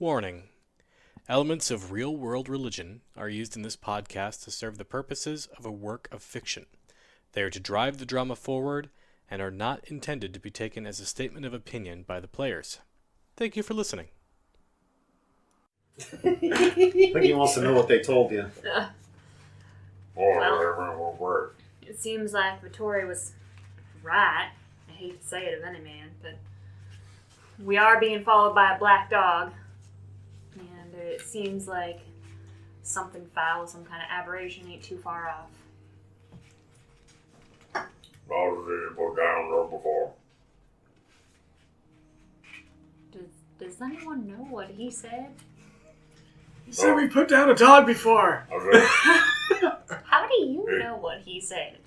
Warning. Elements of real-world religion are used in this podcast to serve the purposes of a work of fiction. They are to drive the drama forward and are not intended to be taken as a statement of opinion by the players. Thank you for listening. I think he wants to know what they told you. Well, it seems like Victori was right. I hate to say it of any man, but we are being followed by a black dog. And it seems like something foul, some kind of aberration ain't too far off. Put down there before. Does anyone know what he said? He said we put down a dog before. How do you know what he said?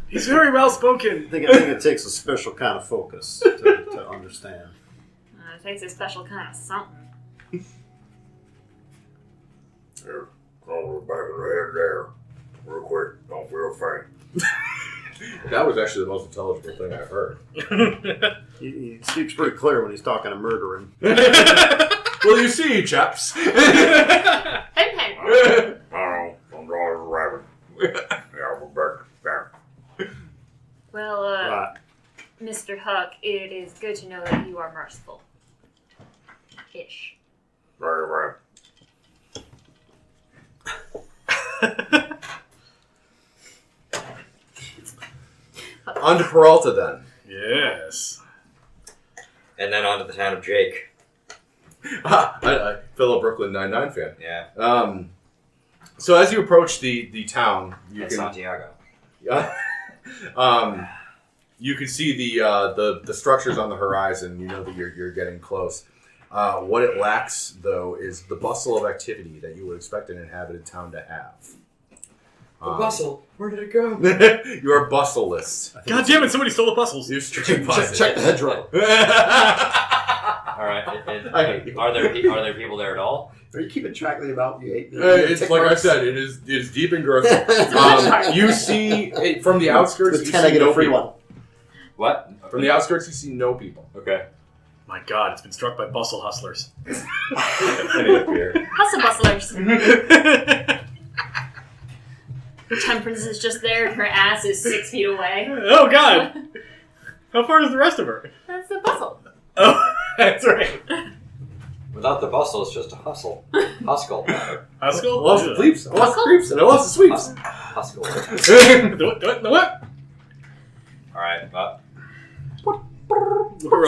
He's very well spoken. I think it takes a special kind of focus to understand. It takes a special kind of something. Here, call the back of the head there. Real quick. Don't feel faint. That was actually the most intelligible thing I've heard. He speaks pretty clear when he's talking to murdering. Well, you see, chaps. Hey. I don't draw a rabbit. Yeah, we're back down. Well, Right. Mr. Huck, it is good to know that you are merciful. Ish. Right. On to Peralta, then. Yes. And then on to the town of Jake. I fellow Brooklyn Nine-Nine fan. Yeah. So as you approach the town, you And can Santiago. you can see the structures on the horizon. You know that you're getting close. What it lacks, though, is the bustle of activity that you would expect an inhabited town to have. Bustle, where did it go? You are bustleless. God damn it! Somebody stole the puzzles. You're straight busted. Check the hedgerow. All right. And are there people there at all? Are you keeping track of the amount you ate? It's like I said, it is deep and gross. You see from the outskirts. With You 10, I see get a no free people. one. What? From the outskirts, you see no people. Okay. My God, it's been struck by bustle hustlers. I need a beer. Hustle bustlers. Her temperance is just there and her ass is 6 feet away. Oh God! How far is the rest of her? That's the bustle. Oh, that's right. Without the bustle, it's just a hustle. Huskle. Haskell? I lost the bleeps. I lost the creeps. And I lost the sweeps. Huskle. Do it. What? All right. Well,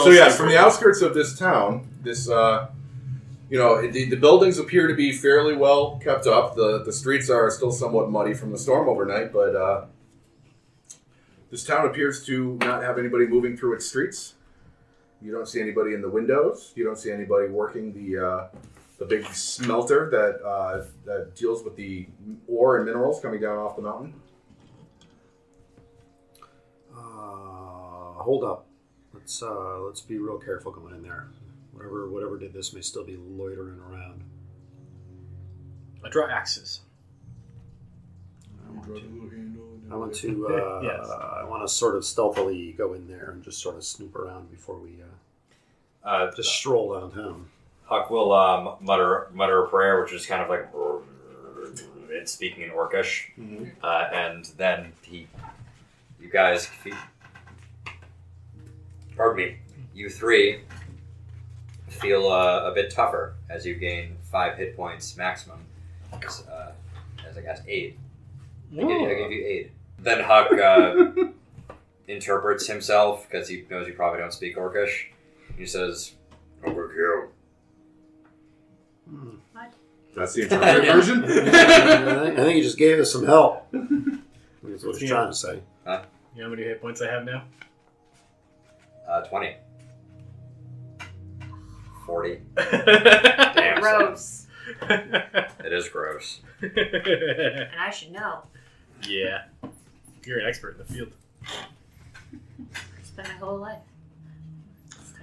So yeah, from the outskirts of this town, this the buildings appear to be fairly well kept up. The streets are still somewhat muddy from the storm overnight, but this town appears to not have anybody moving through its streets. You don't see anybody in the windows. You don't see anybody working the big smelter that deals with the ore and minerals coming down off the mountain. Hold up. Let's be real careful going in there. Whatever did this may still be loitering around. I draw axes. I want to Yes. I want to sort of stealthily go in there and just sort of snoop around before we just stroll downtown. Huck will mutter a prayer, which is kind of like it's speaking in Orcish, and then you guys, pardon me, you three feel a bit tougher as you gain 5 hit points maximum, as I guess 8. I give you 8. Then Huck interprets himself because he knows you probably don't speak Orcish. He says, Overkill. What? That's the interpreted version. I think he just gave us some help. That's what he's trying to say. You know how many hit points I have now? 20. 40. Damn. Gross. It is gross. And I should know. Yeah. You're an expert in the field. Spent my whole life.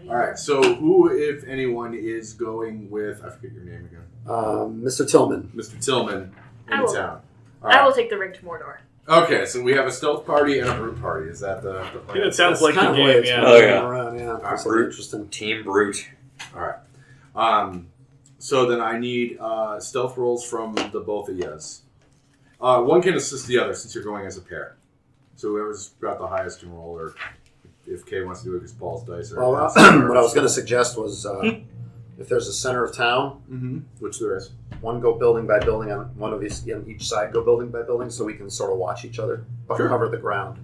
All right. So who, if anyone, is going with? I forget your name again. Mr. Tillman. Mr. Tillman in I will. town. All I right. will take the ring to Mordor. Okay, so we have a stealth party and a brute party. Is that the plan? It sounds like kind the of way game, it's yeah. going yeah. around, yeah. That's Brute. interesting. Team Brute. All right. So then I need stealth rolls from the both of yous. One can assist the other since you're going as a pair. So whoever's got the highest can roll, or if Kay wants to do it because Paul's dice. Well, what I was going to suggest was if there's a center of town, which there is, one go building by building on one of each side go building by building, so we can sort of watch each other, but cover the ground.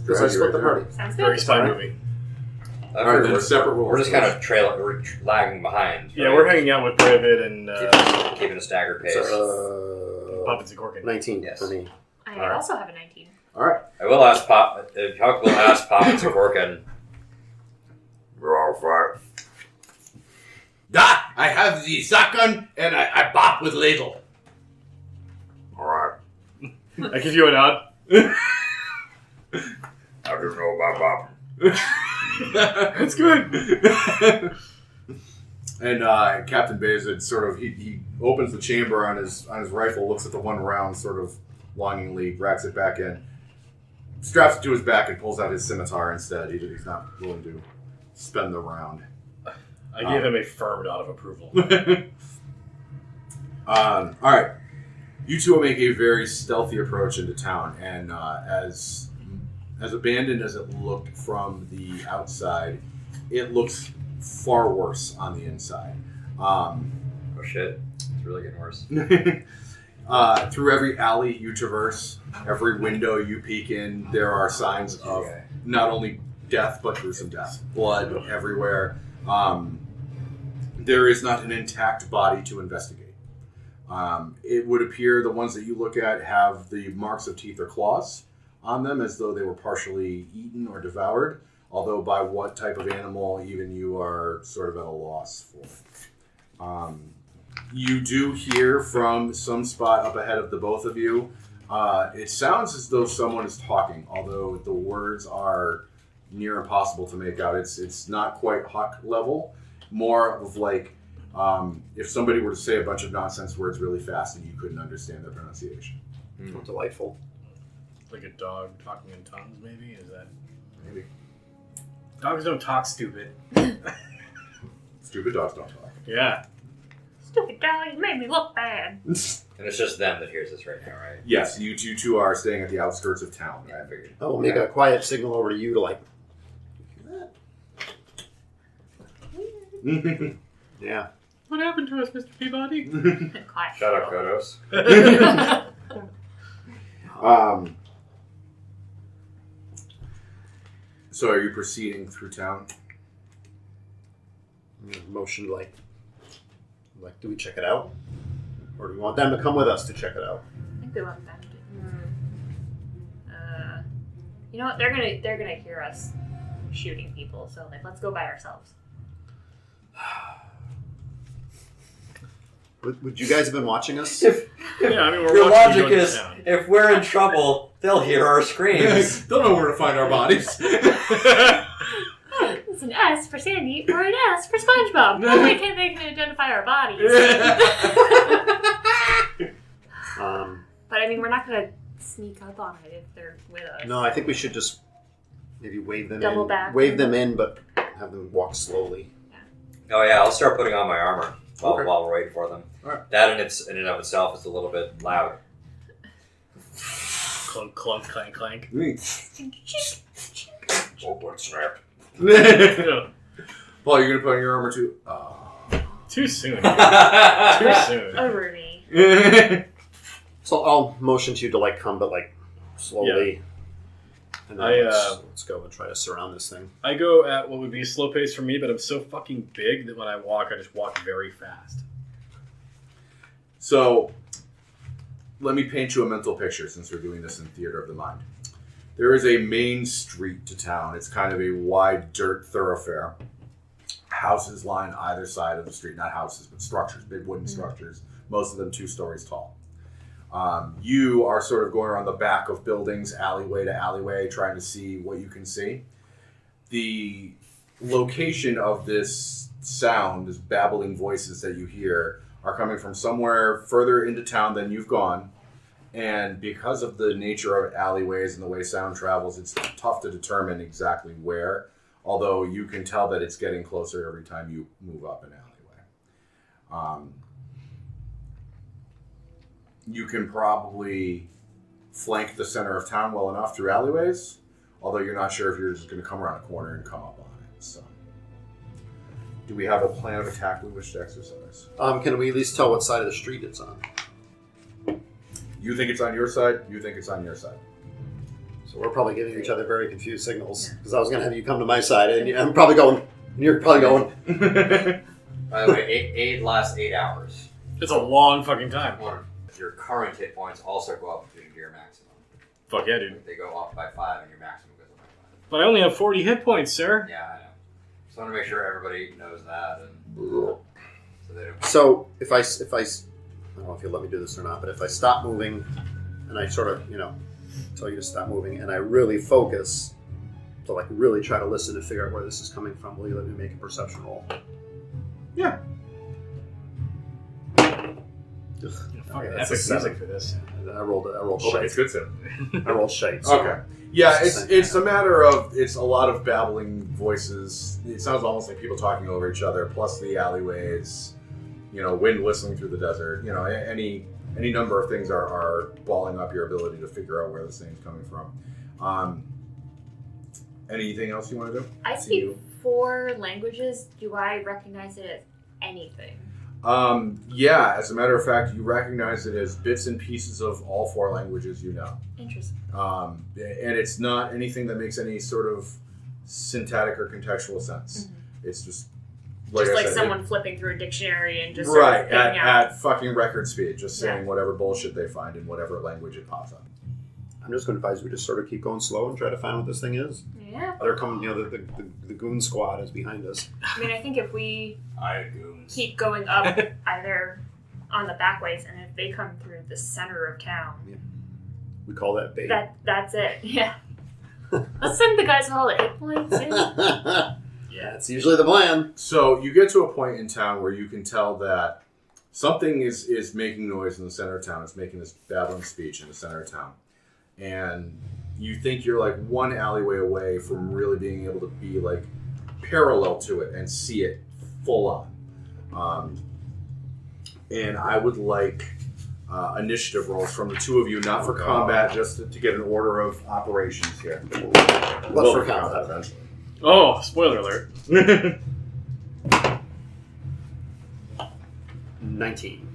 Because I split the party. Sounds Very good. spy movie. All right, then separate rolls. We're just kind of we're lagging behind. Yeah, right? we're hanging out with Privet and keeping a staggered pace. Puppets and Korken. 19 Yes. for me. I also have a 19. All right. I will ask Huck will ask Poppen to Korken. We're all fine. Da! I have the shotgun and I bop with ladle. All right. I give you a nod. I just know about Bob. That's good. And Captain Beyazid sort of he opens the chamber on his rifle, looks at the one round, sort of longingly racks it back in, straps it to his back, and pulls out his scimitar instead. He's not willing to spend the round. I give him a firm nod of approval. All right, you two will make a very stealthy approach into town, and as abandoned as it looked from the outside, it looks far worse on the inside. Oh shit! It's really getting worse. Through every alley you traverse, every window you peek in, there are signs of not only death, but gruesome death. Blood everywhere. There is not an intact body to investigate. It would appear the ones that you look at have the marks of teeth or claws on them, as though they were partially eaten or devoured, although by what type of animal even you are sort of at a loss for. You do hear from some spot up ahead of the both of you, it sounds as though someone is talking, although the words are near impossible to make out. It's not quite Huck level, more of like if somebody were to say a bunch of nonsense words really fast and you couldn't understand their pronunciation. Oh, delightful. Like a dog talking in tongues, maybe? Is that... Maybe. Dogs don't talk, stupid. Stupid dogs don't talk. Yeah. Stupid dog, you made me look bad. And it's just them that hears this right now, right? Yes, you two are staying at the outskirts of town. Yeah, I figured. I will make a quiet signal over to you to like. Yeah. What happened to us, Mr. Peabody? Quiet. Shut up, Kodos. So are you proceeding through town? Motion like, do we check it out? Or do we want them to come with us to check it out? I think they want them to. You know what? They're gonna hear us shooting people. So like, let's go by ourselves. Would you guys have been watching us? Yeah, I mean, we're Your watching logic you go is, to town. if we're in trouble, they'll hear our screams. Don't know where to find our bodies. It's an S for Sandy or an S for SpongeBob. That way they can identify our bodies. But I mean, we're not gonna sneak up on it if they're with us. No, I think we should just maybe wave them Double in. back. Wave them in, but have them walk slowly. Oh yeah, I'll start putting on my armor while we're waiting for them. Alright. That in and of itself is a little bit loud. Clunk, clunk, clank, clank. Open snap. Paul, you're gonna put on your armor too. Too soon. Too soon. Over me. So I'll motion to you to like come, but like slowly. And then let's go and try to surround this thing. I go at what would be a slow pace for me, but I'm so fucking big that when I walk, I just walk very fast. So, let me paint you a mental picture since we're doing this in Theater of the Mind. There is a main street to town. It's kind of a wide dirt thoroughfare. Houses line either side of the street. Not houses, but structures, big wooden structures. Most of them 2 stories tall. You are sort of going around the back of buildings, alleyway to alleyway, trying to see what you can see. The location of this sound, this babbling voices that you hear, are coming from somewhere further into town than you've gone. And because of the nature of alleyways and the way sound travels, it's tough to determine exactly where, although you can tell that it's getting closer every time you move up an alleyway. You can probably flank the center of town well enough through alleyways, although you're not sure if you're just going to come around a corner and come up on it. So, do we have a plan of attack we wish to exercise? Can we at least tell what side of the street it's on? You think it's on your side, you think it's on your side. So we're probably giving each other very confused signals, because I was going to have you come to my side, and I'm probably going, and you're probably going. By the way, 8 lasts 8 hours. It's a long fucking time. Your current hit points also go up to your maximum. Fuck yeah, dude. They go up by 5 and your maximum goes up by 5. But I only have 40 hit points, sir. Yeah, I know. So I want to make sure everybody knows that. And so they don't... So if I don't know if you'll let me do this or not, but if I stop moving, and I sort of, tell you to stop moving, and I really focus to like really try to listen and figure out where this is coming from, will you let me make a perception roll? Yeah. Fucking That's epic a 7. music for this. I rolled Okay, shite. it's good, Sim. I rolled shite. So Okay. Yeah, it's a matter of, it's a lot of babbling voices. It sounds almost like people talking over each other, plus the alleyways, wind whistling through the desert. Any number of things are balling up your ability to figure out where this thing's coming from. Anything else you want to do? I speak 4 languages. Do I recognize it as anything? Yeah, as a matter of fact, you recognize it as bits and pieces of all 4 languages you know. Interesting. And it's not anything that makes any sort of syntactic or contextual sense. Mm-hmm. It's just Just like someone flipping through a dictionary and just sort of picking out. At fucking record speed, just saying whatever bullshit they find in whatever language it pops up. I'm just going to advise we just sort of keep going slow and try to find what this thing is. Yeah. They're coming, the goon squad is behind us. I mean, I think if we goons. keep going up either on the back ways, and if they come through the center of town, We call that bait. that's it. Yeah. Let's send the guys with all the hit points in. Yeah, it's usually the plan. So you get to a point in town where you can tell that something is making noise in the center of town. It's making this babbling speech in the center of town. And you think you're like one alleyway away from really being able to be like parallel to it and see it full on. And I would like initiative rolls from the 2 of you, not for combat, just to get an order of operations here. But for combat eventually. Oh, spoiler alert. 19.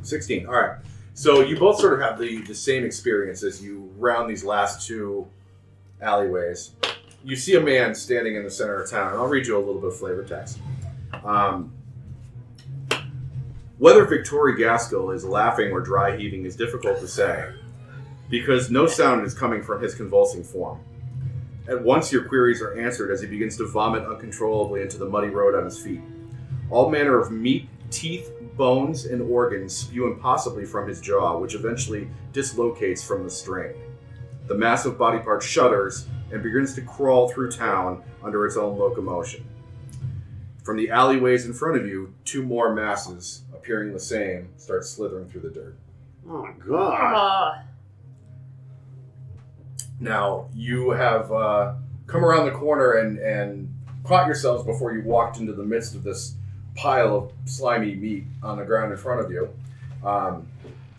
16. All right. So you both sort of have the same experience as you round these last 2 alleyways. You see a man standing in the center of town, and I'll read you a little bit of flavor text. Whether Victori Gaskall is laughing or dry heaving is difficult to say, because no sound is coming from his convulsing form. At once your queries are answered as he begins to vomit uncontrollably into the muddy road on his feet. All manner of meat, teeth, bones, and organs spew impossibly from his jaw, which eventually dislocates from the strain. The massive body part shudders and begins to crawl through town under its own locomotion. From the alleyways in front of you, 2 more masses, appearing the same, start slithering through the dirt. Oh, my God. Now, you have come around the corner and caught yourselves before you walked into the midst of this pile of slimy meat on the ground in front of you.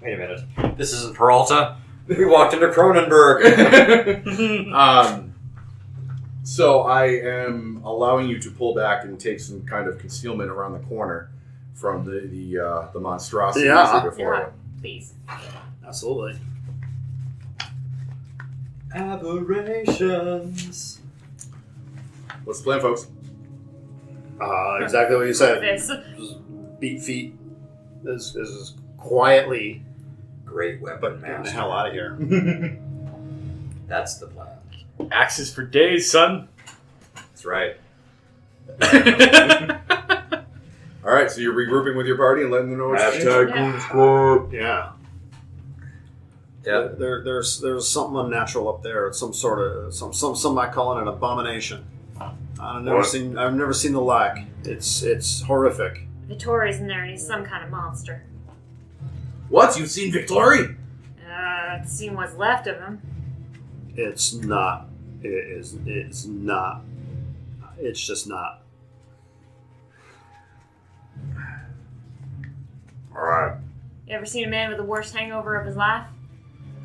Wait a minute. This isn't Peralta. We walked into Cronenberg. So I am allowing you to pull back and take some kind of concealment around the corner from the monstrosity before you. Please. Absolutely. Aberrations. What's the plan, folks? Exactly what you said. This. Just beat feet as quietly, Great weapon, get the master. hell out of here. That's the plan. Axes for days, son. That's right. All right, so you're regrouping with your party and letting them know what's Hashtag Goon Squad. Yeah. Yeah. There's something unnatural up there. It's some sort of some might call it an abomination. I've never seen the like. It's horrific. Vittori's in there, and he's some kind of monster. What? You've seen Victori? Seen what's left of him. It's not. It's not. It's just not. ever seen a man with the worst hangover of his life?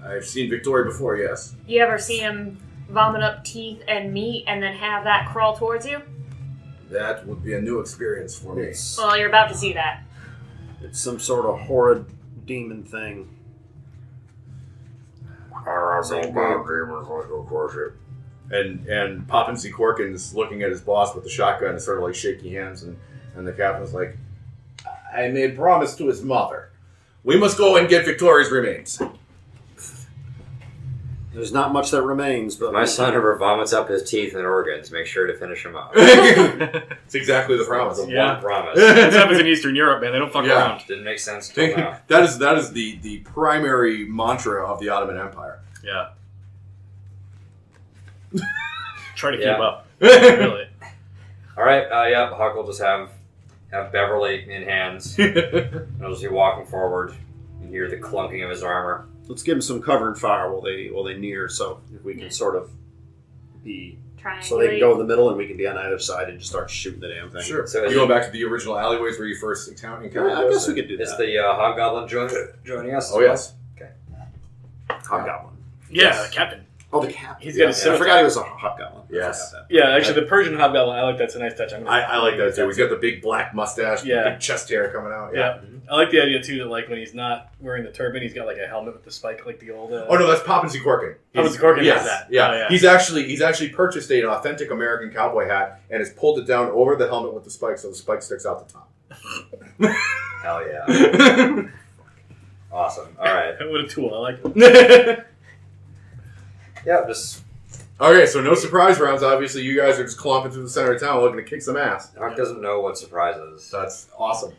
I've seen Victori before, yes. You ever see him vomit up teeth and meat and then have that crawl towards you? That would be a new experience for me. Well, you're about to see that. It's some sort of horrid demon thing. I don't know about demons, let's go crush it. And Poppen see Korken is looking at his boss with the shotgun and sort of like shaky hands, and the captain's like, I made promise to his mother. We must go and get Victori's remains. There's not much that remains, but My son ever vomits up his teeth and organs. Make sure to finish him up. It's exactly the promise. Yeah. One promise. This happens in Eastern Europe, man. They don't fuck around. Didn't make sense till now. That is the primary mantra of the Ottoman Empire. Yeah. Try to keep Yeah. up. Really. All right. Huck will just have Beverly in hands. He'll just be walking forward. You hear the clunking of his armor. let's give them some cover and fire while they near, so if we can sort of be... So they can go in the middle and we can be on either side and just start shooting the damn thing. Sure. So you go back to the original alleyways where you first encountered I guess we could do that. Is the Hobgoblin joining us? Oh, yes. Okay. Hobgoblin. Yeah, Yes. the captain. Oh, the captain. He's got a I scimitar. forgot he was a hobgoblin. Yes. I forgot Yeah, actually, the Persian Hobgoblin, I like that. It's a nice touch. I like that too. He's got the big black mustache, Yeah. the big chest hair coming out. Yeah. I like the idea, too, that like when he's not wearing the turban, he's got like a helmet with the spike, like the old... Oh no, that's Poppen Korken. Poppen Korken yes, has that. Yeah. Oh, yeah. He's actually purchased an authentic American cowboy hat and has pulled it down over the helmet with the spike, so the spike sticks out the top. Hell yeah. Awesome. All right. What a tool. I like it. Yeah, just... Okay, so no surprise rounds. Obviously, you guys are just clomping through the center of town looking to kick some ass. Huck doesn't know what surprise is. That's awesome.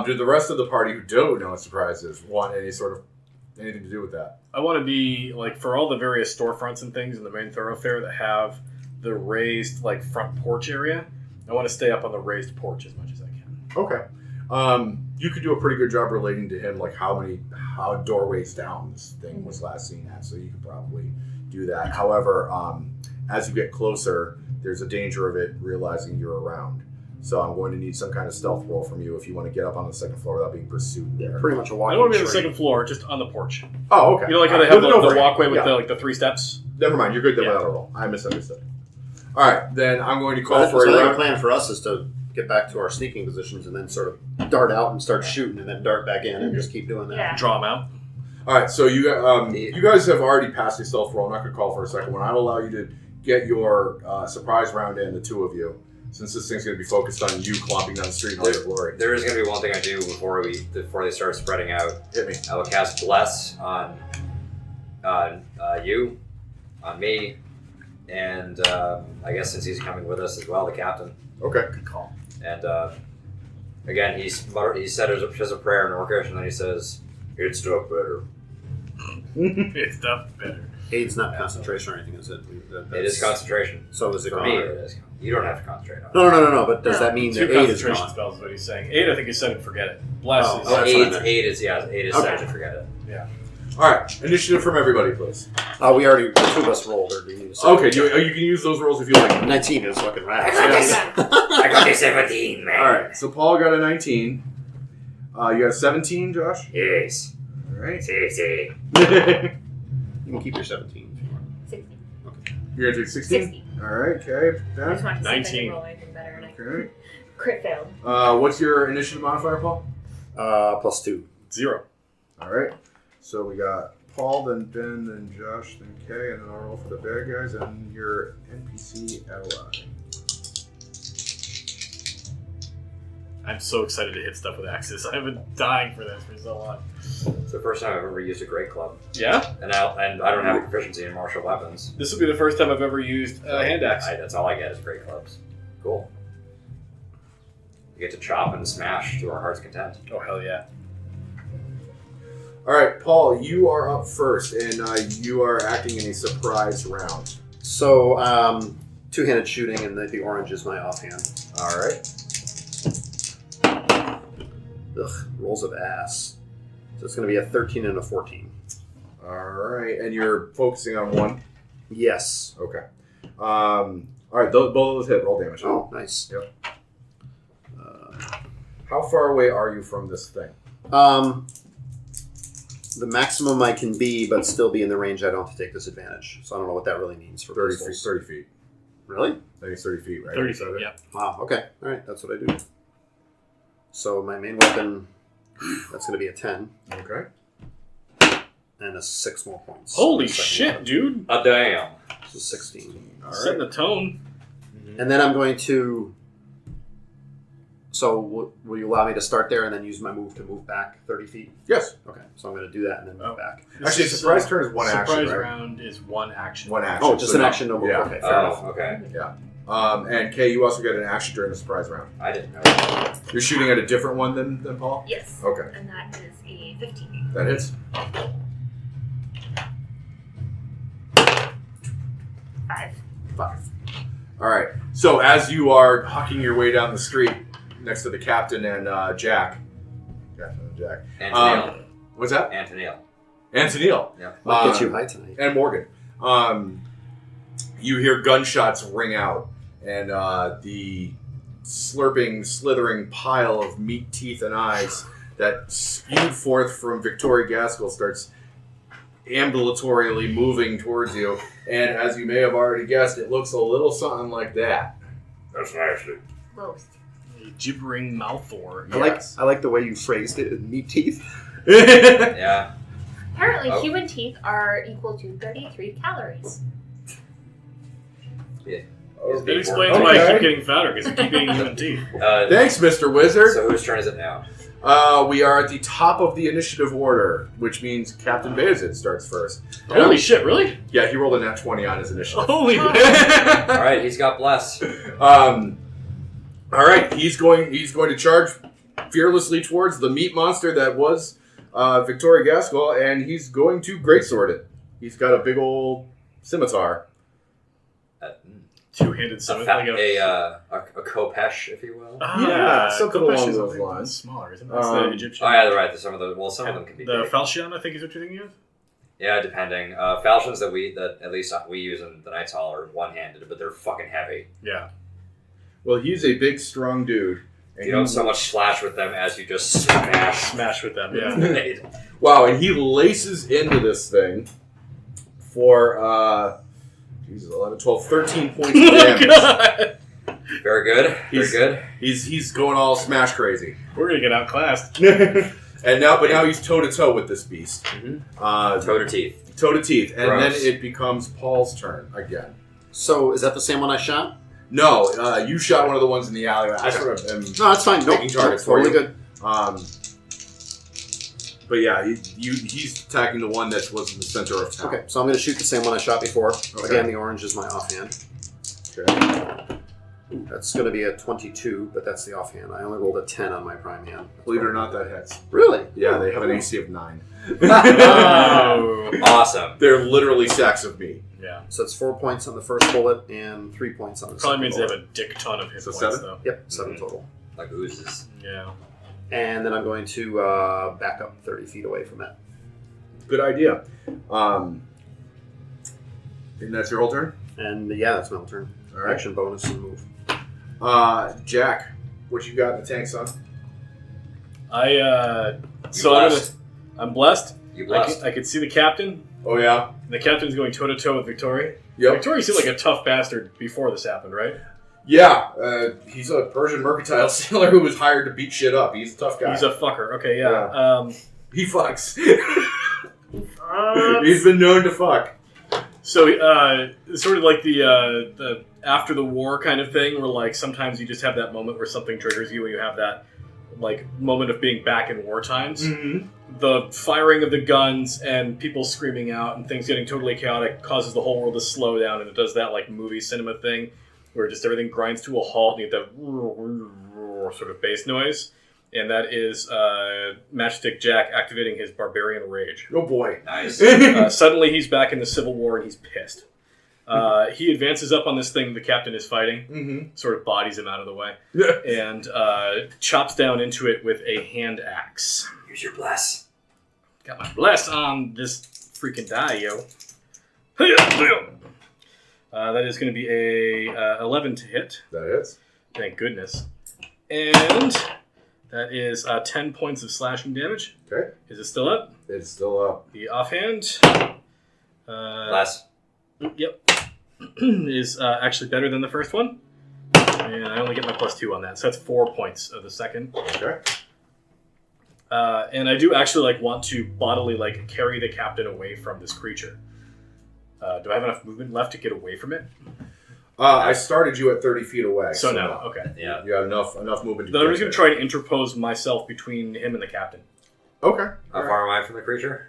Do the rest of the party who don't know what surprise is want anything to do with that? I want to be, like, for all the various storefronts and things in the main thoroughfare that have the raised, like, front porch area, I want to stay up on the raised porch as much as I can. Okay. You could do a pretty good job relating to him, like how doorways down this thing was last seen at, so you could probably do that. However, as you get closer, there's a danger of it realizing you're around. So I'm going to need some kind of stealth roll from you if you want to get up on the second floor without being pursued there. Pretty much a I walking don't want to be on the tree. second floor, just on the porch. Oh, okay. You know, like how they have the overhang. walkway with Yeah. the three steps? Never mind, you're good then Yeah. without a roll. I misunderstood. All right, then I'm going to call So for a the round. plan for us is to get back to our sneaking positions and then sort of dart out and start shooting and then dart back in and just keep doing that. Yeah. Draw them out. All right, so you guys have already passed a stealth roll. I'm not going to call for a second one. I'll allow you to get your surprise round in, the two of you, since this thing's going to be focused on you clomping down the street in all your glory. There is going to be one thing I do before they start spreading out. Hit me. I will cast Bless on you, on me, and I guess since he's coming with us as well, the captain. Okay. Good call. And again, he said a prayer in Orcish, and then he says, It's stuff better. It's tough better. Aid's not concentration or anything, is it? it is concentration. So is it For me, it is. You don't have to concentrate on it. No. But does that mean Two that aid is concentration gone? spells is what he's saying. 8, I think, is set and forget it. Bless Oh, is... oh, that's what I meant. Eight is Okay. set to forget it. All right, initiative from everybody, please. We already, the two of us rolled. Or do you need to say? Okay, you can use those rolls if you like. 19 is fucking rad. I got a 17, man. All right, so Paul got a 19. You got a 17, Josh? Yes. All right. See. You can keep your 17 if you want. 60. You're going to do 16? 60. All right, okay. I just Ben? wanted to see if I 19. could roll anything better. And I Okay. crit failed. What's your initiative modifier, Paul? +2. 0. All right. So we got Paul, then Ben, then Josh, then Kay, and then I'll roll for the bad guys and your NPC ally. I'm so excited to hit stuff with axes. I've been dying for this for so long. It's the first time I've ever used a great club, Yeah? and I don't have a proficiency in martial weapons. This will be the first time I've ever used a hand axe. That's all I get is great clubs. Cool. We get to chop and smash to our heart's content. Oh, hell yeah. All right, Paul, you are up first, and you are acting in a surprise round. So, two-handed shooting, and the orange is my offhand. All right. Ugh, rolls of ass. So it's going to be a 13 and a 14. All right, and you're focusing on one? Yes. Okay. All right, both of those hit. Roll damage. Oh, nice. Yep. How far away are you from this thing? the maximum I can be, but still be in the range I don't have to take disadvantage. So I don't know what that really means for 30 pistols. feet. 30 feet. Really? I think it's 30 feet, right? 30 Is that feet, it? yeah. Wow, okay. All right, that's what I do. So my main weapon, that's going to be a 10 Okay. and a 6 more points. Holy Second shit, weapon. dude. A damn. So 16. All Setting right. the tone. And then I'm going to... So will you allow me to start there and then use my move to move back 30 feet? Yes. Okay, so I'm going to do that and then move Oh. back. Actually, a surprise turn is one action, Surprise right? round is one action. One action. Oh, just so an no. action, no move. Yeah. Okay, fair enough. Okay. And Kay, you also get an action during the surprise round. I didn't know. You're shooting at a different one than Paul? Yes. Okay. And that is a 15. That hits. 5. 5. All right. So as you are hucking your way down the street next to the captain and Jack. Captain and Jack. Antonio. What's that? Antonio. Antonio. Yeah. Might get you high tonight. And Morgan. You hear gunshots ring out, and the slurping, slithering pile of meat, teeth, and eyes that spewed forth from Victori Gaskall starts ambulatorially moving towards you. And as you may have already guessed, it looks a little something like that. That's nasty. Roast. A gibbering mouthor. Yes. I like the way you phrased it, meat teeth. Yeah. Apparently, Oh. human teeth are equal to 33 calories. He's That being explains more- why I Okay. keep getting fatter, because I keep eating human teeth. Thanks, Mr. Wizard. So whose turn is it now? We are at the top of the initiative order, which means Captain Beyazid starts first. And Holy shit, really? Yeah, he rolled a nat 20 on his initiative. Holy All right, he's got bless. All right, he's going to charge fearlessly towards the meat monster that was Victori Gaskall, and he's going to greatsword it. He's got a big old scimitar. Two-handed summon. Like A kopesh, if you will. Yeah, something Kopesh along is those something lines. Smaller, isn't it? That's the Egyptian. Oh yeah, right. Some of them can be The big. falchion, I think, is what you're thinking of? Yeah, depending. Falchions that at least we use in the Night's Hall are one-handed, but they're fucking heavy. Yeah. Well, he's a big, strong dude. And You don't so much slash with them as you just smash. Smash with them, yeah. Wow, and he laces into this thing for, 11, 12, 13 points of damage. God! Very good. He's- Very good. He's going all smash crazy. We're gonna get outclassed. And now he's toe to toe with this beast. Toe to teeth. Toe to teeth. And Gross. then it becomes Paul's turn again. So is that the same one I shot? No, you shot one of the ones in the alleyway. I sort of am No, that's fine. Nope, Making targets nope, for totally you. good. But yeah, he's attacking the one that was in the center of town. Okay, so I'm going to shoot the same one I shot before. Okay. Again, the orange is my offhand. Okay. That's going to be a 22, but that's the offhand. I only rolled a 10 on my prime hand. Believe it or not, that hits. Really? Yeah, they have an AC of 9. Oh. Awesome. They're literally sacks of meat. Yeah. So it's 4 points on the first bullet and 3 points on the Probably second means they bullet. have a dick ton of hit So points, 7? though. Yep, 7 total. Like oozes. Yeah. And then I'm going to back up 30 feet away from that. Good idea. And that's your whole turn? And yeah, that's my whole turn. All right. Action bonus and move. Jack, what you got in the tank, son? I'm blessed. You blessed. I could see the captain. Oh, yeah? And the captain's going toe to toe with Victori. Yep. Victori seemed like a tough bastard before this happened, right? Yeah, he's a Persian mercantile sailor who was hired to beat shit up. He's a tough guy. He's a fucker. Okay, yeah. He fucks. He's been known to fuck. So, sort of like the after the war kind of thing, where like sometimes you just have that moment where something triggers you, and you have that like moment of being back in war times. Mm-hmm. The firing of the guns and people screaming out and things getting totally chaotic causes the whole world to slow down, and it does that like movie cinema thing where just everything grinds to a halt and you get that sort of bass noise. And that is Matchstick Jack activating his barbarian rage. Oh boy. Nice. Suddenly he's back in the Civil War and he's pissed. He advances up on this thing the captain is fighting, Mm-hmm. sort of bodies him out of the way, Yeah. and chops down into it with a hand axe. Use your bless. Got my bless on this freaking die, yo. That is going to be a 11 to hit. That is. Thank goodness. And That is 10 points of slashing damage. Okay. Is it still up? It's still up. The offhand. Less. Yep. Is actually better than the first one. And I only get my +2 on that. So that's 4 points of the second. Okay. And I do actually want to bodily carry the captain away from this creature. Do I have enough movement left to get away from it? I started you at 30 feet away. So no, okay. Yeah. You have enough movement. Then I'm just going to try to interpose myself between him and the captain. Okay. How far am I from the creature?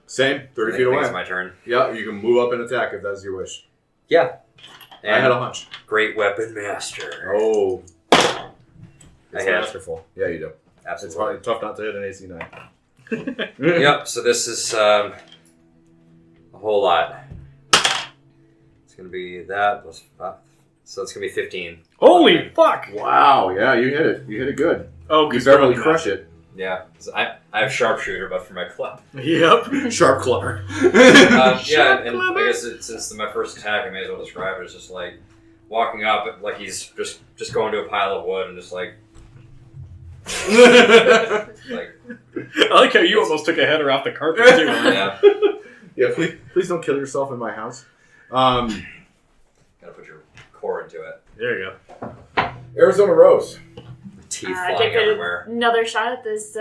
Same, 30 I feet think away. it's my turn. Yeah, you can move up and attack if that's your wish. Yeah. I had a hunch. Great weapon master. Oh. I It's had. masterful. Yeah, you do. It's Absolutely. probably tough not to hit an AC 9. Yep, so this is a whole lot. It's going to be that plus 5. So it's going to be 15. Holy fuck! Wow, yeah, you hit it. You hit it good. Oh, You because barely crush it. Yeah. So I have sharpshooter, but for my club. Yep. Sharp clubber. Yeah, and I guess since my first attack, I may as well describe it as just walking up, like he's just going to a pile of wood and just like. I like how you almost took a header off the carpet too. Yeah. Yeah, please don't kill yourself in my house. Gotta put your core into it. There you go. Arizona Rose. Teeth Take flying everywhere. another shot at this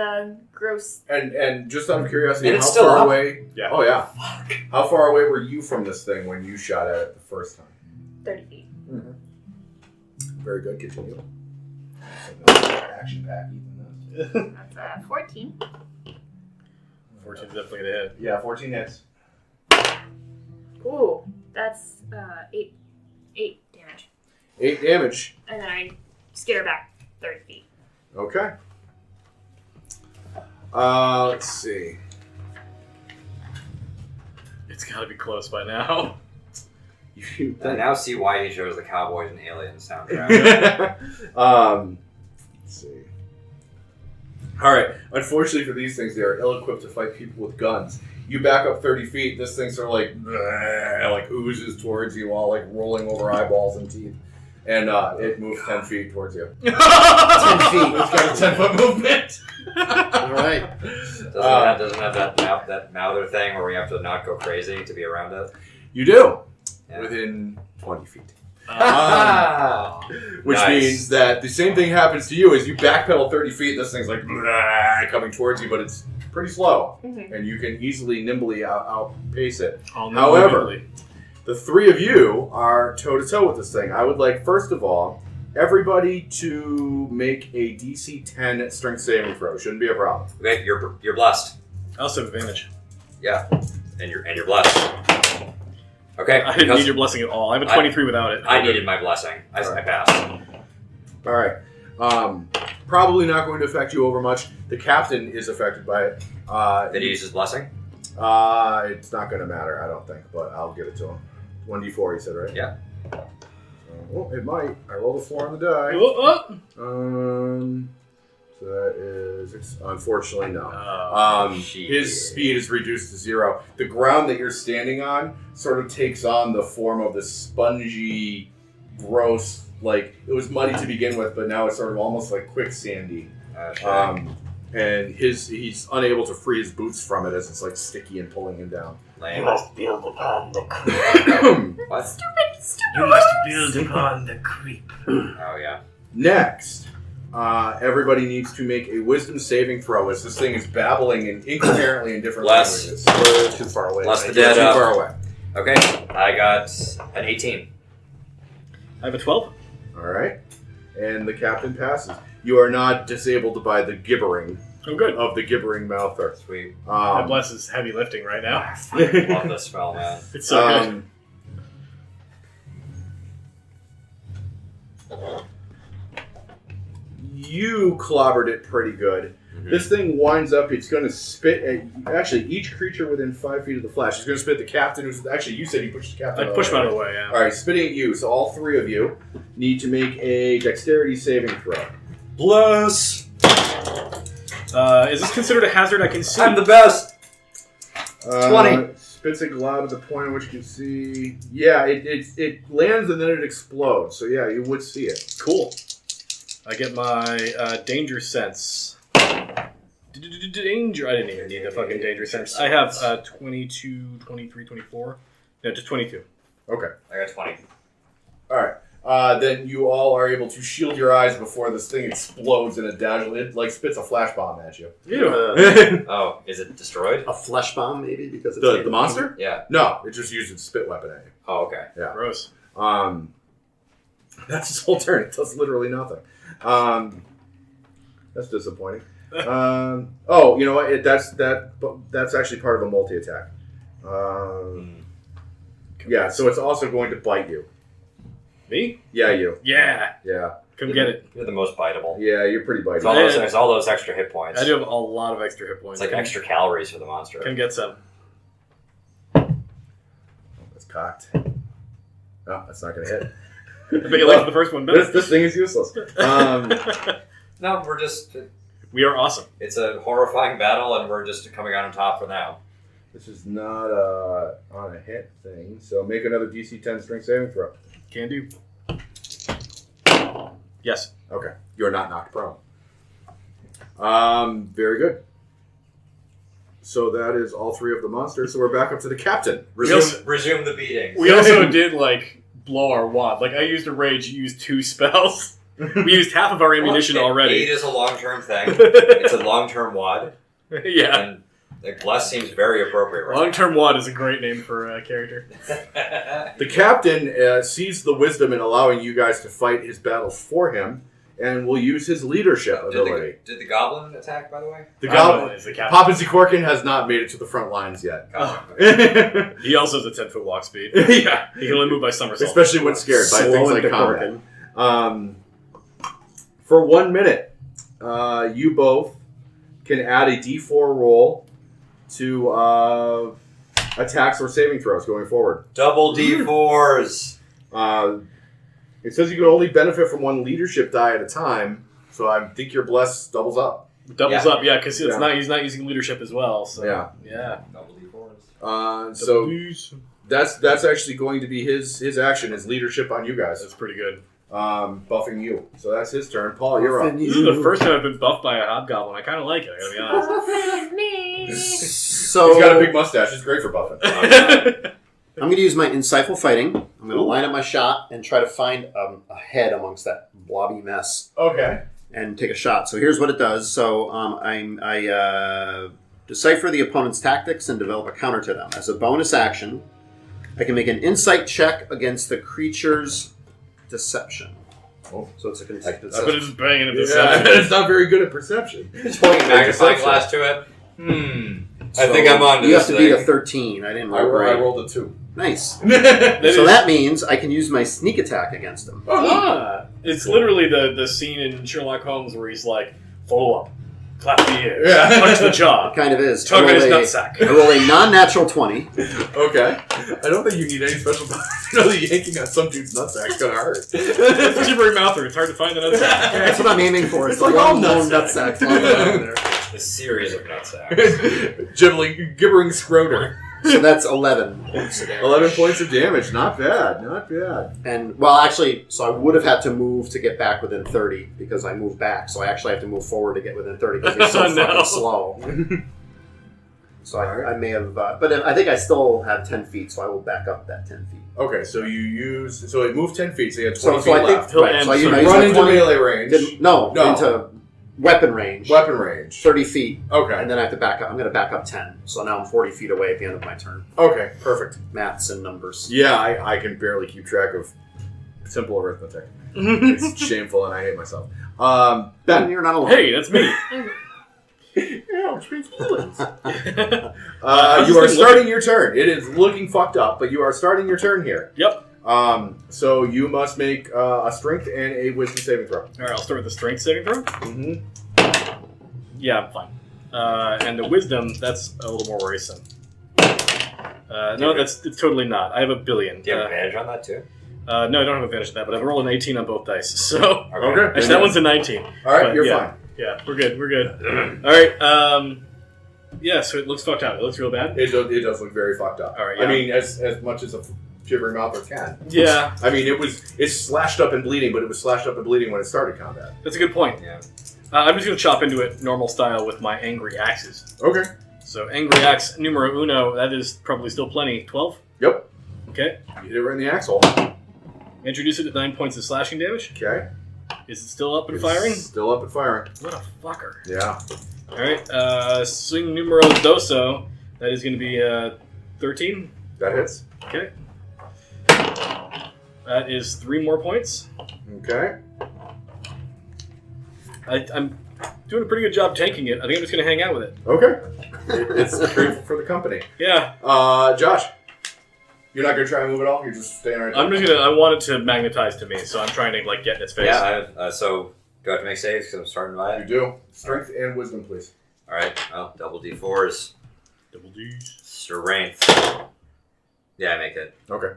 gross. And just out of curiosity, And how it's still far up? away? Yeah. Oh yeah. How far away were you from this thing when you shot at it the first time? 30 feet. Very good. Continue. Action pack even this. That's 14. 14 is definitely gonna hit. Yeah, 14 hits. Ooh, that's 8 damage. 8 damage. And then I scare back 30 feet. Okay. Let's see. It's gotta be close by now. I now see why he chose the Cowboys and Aliens soundtrack. Let's see. All right. Unfortunately for these things, they are ill-equipped to fight people with guns. You back up 30 feet, this thing sort of like oozes towards you, all rolling over eyeballs and teeth. And it moves 10 feet towards you. 10 feet. It's got a 10-foot movement. All right. Doesn't have that mouther thing where we have to not go crazy to be around it. You do. Yeah. Within 20 feet. Which Nice. means that the same thing happens to you as you backpedal 30 feet. This thing's coming towards you, but it's pretty slow. Mm-hmm. And you can nimbly outpace it. However, However, the three of you are toe-to-toe with this thing. I would like, first of all, everybody to make a DC 10 strength saving throw. Shouldn't be a problem. Okay, you're blessed. I also have advantage. Yeah, and you're blessed. Okay, I didn't need your blessing at all. I have a 23 without it. I needed my blessing. I passed. All right. Probably not going to affect you over much. The captain is affected by it. Did he use his blessing? It's not going to matter, I don't think, but I'll give it to him. 1d4, he said, right? Yeah. Well, it might. I rolled a 4 on the die. So that is, unfortunately, no. His speed is reduced to 0. The ground that you're standing on sort of takes on the form of this spongy, gross, it was muddy to begin with, but now it's sort of almost like quicksandy. And he's unable to free his boots from it as it's sticky and pulling him down. Lame. must build upon the creep. What? Stupid. You must build upon the creep. Oh yeah. Next, everybody needs to make a wisdom saving throw as this thing is babbling incoherently in different Less. languages. We're too far away. Less the You're dead too up. far away. Okay, I got an 18. I have a 12. All right. And the captain passes. You are not disabled by the gibbering Oh, good. of the gibbering mouther. Sweet. My bless is heavy lifting right now. Love this spell, man. It's so good. You clobbered it pretty good. Mm-hmm. This thing winds up, it's going to spit at, actually, each creature within 5 feet of the flash is going to spit at the captain, who's, actually, you said you pushed the captain I push him out of the way, yeah. Alright, spitting at you, so all three of you need to make a dexterity saving throw. Bless. Is this considered a hazard I can see? I'm the best. 20. Spits a glob at the point at which you can see. Yeah, it lands and then it explodes, so yeah, you would see it. Cool. I get my danger sense. Danger. I didn't even need the fucking danger sense. I have 22, 23, 24. No, just 22. Okay. I got 20. All right. Then you all are able to shield your eyes before this thing explodes in a dash. It like spits a flash bomb at you. Oh, is it destroyed? A flesh bomb, maybe, because it's The monster? Yeah. No, it just used its spit weapon at you. Oh, okay. Yeah. Gross. That's his whole turn. It does literally nothing. That's disappointing. Oh, you know what? That's actually part of a multi-attack. Yeah, so it's also going to bite you. Me? Yeah, you. Yeah. Yeah. Come get it. You're the most biteable. Yeah, you're pretty bitey. There's all those extra hit points. I do have a lot of extra hit points. It's like extra calories for the monster. Come get some. That's cocked. No, that's not going to hit. I bet you like the first one better. This thing is useless. No, we're just... We are awesome. It's a horrifying battle, and we're just coming out on top for now. This is not on a hit thing, so make another DC 10 strength saving throw. Can do. Yes. Okay. You're not knocked prone. Very good. So that is all three of the monsters. So we're back up to the captain. Resume the beatings. We also did, blow our wad. I used a rage, you used 2 spells. We used half of our ammunition already. 8 is a long-term thing. It's a long-term wad. Yeah. And bless seems very appropriate right Long-term wad is a great name for a character. now. The captain sees the wisdom in allowing you guys to fight his battles for him, and will use his leadership ability. Did the goblin attack, by the way? The Goblin goblin, is the captain. Poppen Korken has not made it to the front lines yet. Goblin. He also has a 10-foot walk speed. Yeah, He can only move by somersault. especially when scared by things like combat. For 1 minute, you both can add a D4 roll to attacks or saving throws going forward. Double D4s. It says you can only benefit from 1 leadership die at a time, so I think your bless doubles up. Doubles up, yeah, because Yeah. he's not using leadership as well. So Yeah. Double D4s. So that's actually going to be his action, his leadership on you guys. That's pretty good. Buffing you. So that's his turn. Paul, you're up. This is the first time I've been buffed by a hobgoblin. I kind of like it, I gotta be honest. Me. So He's got a big mustache. It's great for buffing. I'm going to use my insightful fighting. I'm going to line up my shot and try to find a head amongst that blobby mess Okay. and take a shot. So here's what it does. So I decipher the opponent's tactics and develop a counter to them. As a bonus action, I can make an insight check against the creature's deception. Oh. So it's a I bet deception. it's banging at the Yeah, it's not very good at perception. Just holding a magnifying glass to it. I think I'm on to You this have to beat a thing. 13. I didn't I roll great. rolled a 2. Nice. That So is- that means I can use my sneak attack against him. It's literally the scene in Sherlock Holmes where he's like, follow up, clap the ears, Yeah. punch the jaw, It kind of is. tug on his nutsack. I roll a non-natural 20. Okay. I don't think you need any special powers. I know that yanking on some dude's nutsack's gonna hurt. It's gibbering mouther. It's hard to find the nutsack. That's what I'm aiming for. It's It's like a all long, long nutsacks. nutsack. A series of nutsacks. Gibbering scroter. So that's 11 points of damage. 11 points of damage. Not bad. Not bad. And, well, actually, so I would have had to move to get back within 30 because I moved back. So I actually have to move forward to get within 30 because he's so No. fucking slow. So I may have, but I think I still have 10 feet, so I will back up that 10 feet. Okay, so you use... So it moved 10 feet, so you had 20 So feet I left. think, right, so I So use you my Run into 20 melee range. No, No. into weapon range. Weapon range. 30 feet. Okay. And then I have to back up. I'm going to back up 10. So now I'm 40 feet away at the end of my turn. Okay, perfect. Maths and numbers. Yeah, I can barely keep track of simple arithmetic. It's shameful and I hate myself. Ben. You're not alone. Hey, that's me. Yeah, which means feelings. How's You this are thing starting your turn. It is looking fucked up, but you are starting your turn here. Yep. So you must make a strength and a wisdom saving throw. All right, I'll start with the strength saving throw. Mm-hmm. Yeah, I'm fine. And the wisdom, that's a little more worrisome. No, it's totally not. I have a billion. Do you have advantage on that too? No, I don't have advantage on that, but I've rolled an 18 on both dice. So Okay. actually, that one's a 19. All right, But you're yeah. fine. Yeah, we're good. We're good. All right. Yeah, so it looks fucked up. It looks real bad. It does look very fucked up. All right, I yeah. mean, as much as Gibbering Mouther can. Yeah, I mean, it's slashed up and bleeding, but it was slashed up and bleeding when it started combat. that's a good point. Yeah. I'm just going to chop into it normal style with my angry axes. Okay. So angry axe numero uno, that is probably still plenty. 12? Yep. Okay. You hit it right in the axle. Introduce it to 9 points of slashing damage. Okay. Is it still up and firing? It's still up and firing. What a fucker. Yeah. Alright, swing numero doso. That is going to be 13. That hits. Okay. That is 3 more points. Okay. I'm doing a pretty good job tanking it. I think I'm just going to hang out with it. Okay. It's great for the company. Yeah. Josh, you're not going to try and move at all? You're just staying right there? I'm just going to... I want it to magnetize to me, so I'm trying to, get in its face. Yeah, so do I have to make saves because I'm starting by You it? do. Strength and wisdom, please. Alright, well, double D4s. Double D's. Strength. Yeah, I make it. Okay.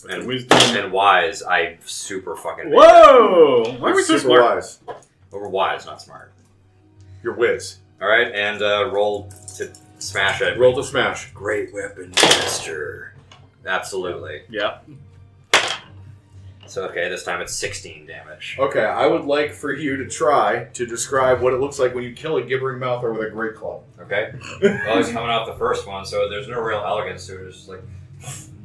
And wisdom. And wise, I super fucking make it. Whoa! Why are we so Super smart? wise. Over wise, not smart. You're whiz. Alright, and roll to smash it. Roll to smash. Great weapon master. Absolutely. Yeah. So, okay, this time it's 16 damage. Okay, I would like for you to try to describe what it looks like when you kill a gibbering mouther with a great club. Okay. Well, he's coming off the first one, so there's no real elegance to it. It's just like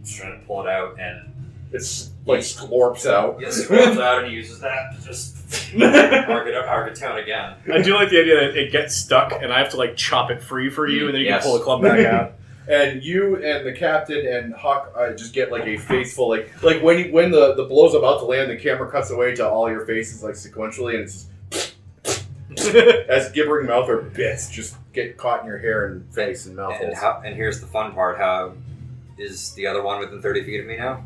trying to pull it out, and It's like slorps out. he just scrolls out and he uses that to just arc it down again. I do like the idea that it gets stuck, and I have to, chop it free for you, and then you Yes. can pull the club back out. And you and the captain and Huck just get a faithful like when the blow's about to land, the camera cuts away to all your faces sequentially, and it's just as gibbering mouther bits just get caught in your hair and face and mouth holes. And here's the fun part: how is the other one within 30 feet of me now?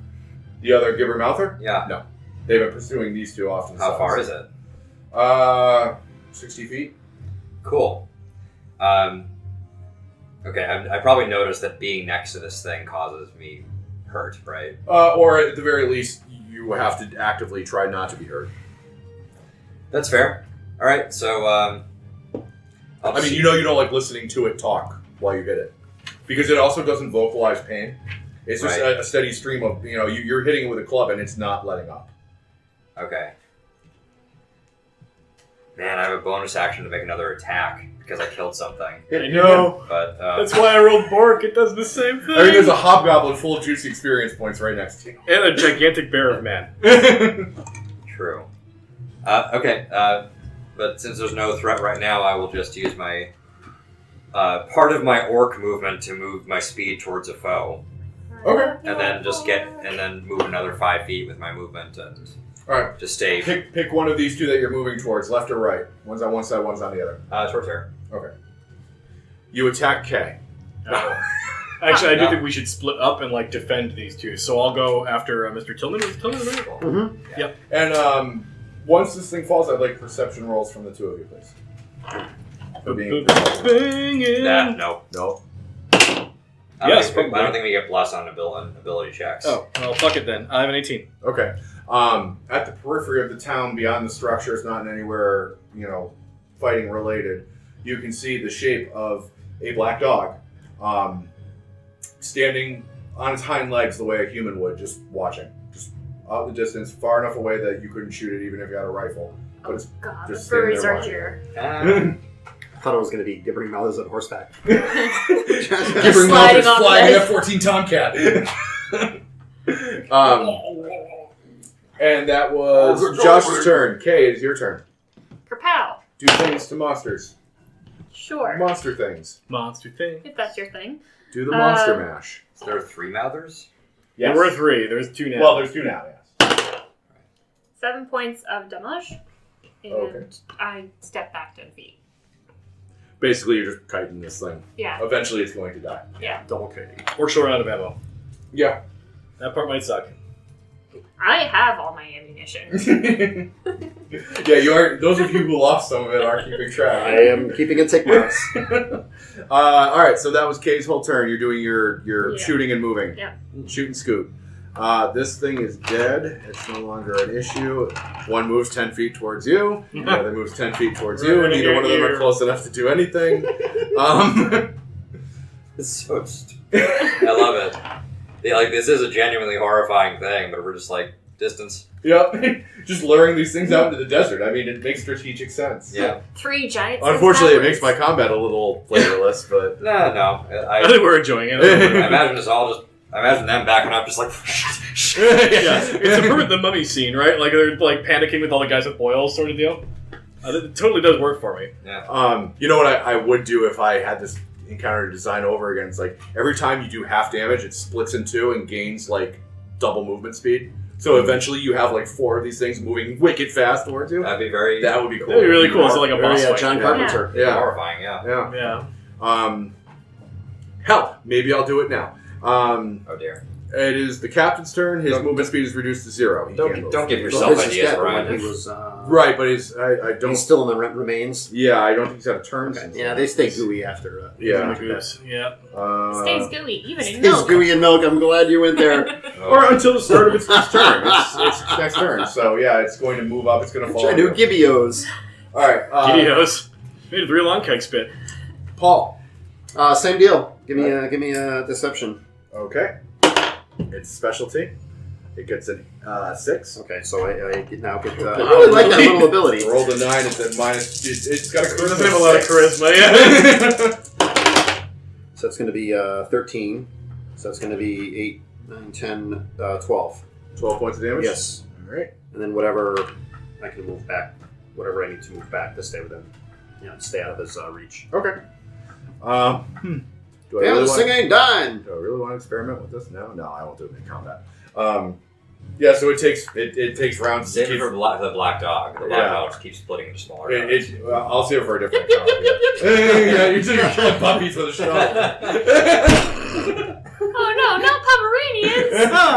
The other gibbering mouther? Yeah. No, they've been pursuing these two often. How far is it? 60 feet. Cool. Okay, I probably noticed that being next to this thing causes me hurt, right? Or at the very least, you have to actively try not to be hurt. That's fair. All right, so I mean, you don't like listening to it talk while you hit it, because it also doesn't vocalize pain. It's just Right. a steady stream of you're hitting it with a club and it's not letting up. Okay. Man, I have a bonus action to make another attack because I killed something. I know. But That's why I rolled Bork. It does the same thing. I mean, there's a hobgoblin full of juicy experience points right next to you. And a gigantic bear of man. true. Okay, but since there's no threat right now, I will just use my part of my orc movement to move my speed towards a foe, Okay. and then move another 5 feet with my movement and All right. just stay Pick one of these two that you're moving towards, left or right. One's on one side, one's on the other. towards her. Okay. You attack K. Actually, I do think we should split up and defend these two. So I'll go after Mr. Tillman. Is it Tillman, right? Mm-hmm. Yep. And once this thing falls, I'd like perception rolls from the two of you, please. For being Banging. No. no. I Yes, don't probably. think we get plus on ability checks. Oh, well, fuck it then. I have an 18. Okay. At the periphery of the town, beyond the structures, not anywhere, fighting related, you can see the shape of a black dog, standing on its hind legs the way a human would, just watching, just out in the distance, far enough away that you couldn't shoot it even if you had a rifle. But it's God, the just standing furries there are watching. here. I thought it was going to be gibbering mouths on horseback. Gibbering Sliding Mouthers off flying the- F-14 Tomcat. And that was Josh's turn. Kay, it is your turn. Kerpow. Do things to monsters. Sure. Monster things. Monster thing. If that's your thing. Do the monster mash. Is there 3 mouthers? There were 3. There's 2 now. Well, there's 2 now, yes. 7 points of demolish. And Okay. I step back 10 feet. Basically, you're just kiting this thing. Yeah. Eventually, it's going to die. Double kidding. Or short out of ammo. Yeah. That part might suck. I have all my ammunition. Yeah, you are. Those of you who lost some of it are keeping track. I am keeping a tick mouse. All right, so that was Kay's whole turn. You're doing your Yeah. shooting and moving. Yeah. Shoot and scoot. This thing is dead. It's no longer an issue. One moves 10 feet towards you. The other moves 10 feet towards you. Right Neither one of them are here. close enough to do anything. It's so stupid. I love it. Yeah, like, this is a genuinely horrifying thing, but we're just like, distance. Yep. Just luring these things out into the desert. I mean, it makes strategic sense. Yeah. 3 giants. Unfortunately, it makes my combat a little flavorless, but... I I think we're enjoying it. imagine it's all just... I imagine them backing up just like... Yeah, it's the mummy scene, right? Like, they're like panicking with all the guys with boils sort of deal. It totally does work for me. Yeah. You know what I would do if I had this encounter design over again? It's like, every time you do half damage, it splits in 2 and gains, like, double movement speed. So eventually you have, like, 4 of these things moving wicked fast towards you. That'd be very... That would be cool. That'd be really cool. It's like a boss fight. John Carpenter. Yeah. horrifying, yeah. Yeah. Hell, maybe I'll do it now. Oh, dear. It is the captain's turn. His movement speed is reduced to 0. He can't move. Don't give Well, yourself his ideas, step when Brian. he was, Right, but I don't... he's still in the remains. Yeah, I don't think he's had a turn since. Yeah, they stay gooey after. Yeah. Yeah. Stays gooey, even in Stays milk. gooey in milk. I'm glad you went there. Or until the start of its next turn. It's next turn. So, yeah, it's going to move up. It's going to fall. Try to do Gibeos. All right. Gideos. Made a 3 long keg spit. Paul. Same deal. Give me a deception. Okay. It's specialty. It gets a 6. Okay, so I now get. I really like that little ability. Rolled a 9. It's at minus. It's got a charisma. It doesn't have a lot of charisma, yeah. So it's going to be 13. So that's going to be 8, 9, 10, 12. 12 points of damage? Yes. All right. And then whatever I can move back, whatever I need to move back to stay within, stay out of his reach. Okay. Do I Damn, really this thing ain't dying. Do I really want to experiment with this? No, I won't do it in combat. Yeah, so it takes rounds. Save it for the black dog. The black dog just keeps splitting into smaller dogs. I'll save it for a different account. Yeah, you're killing puppies with a show. Oh no, not Pomeranians!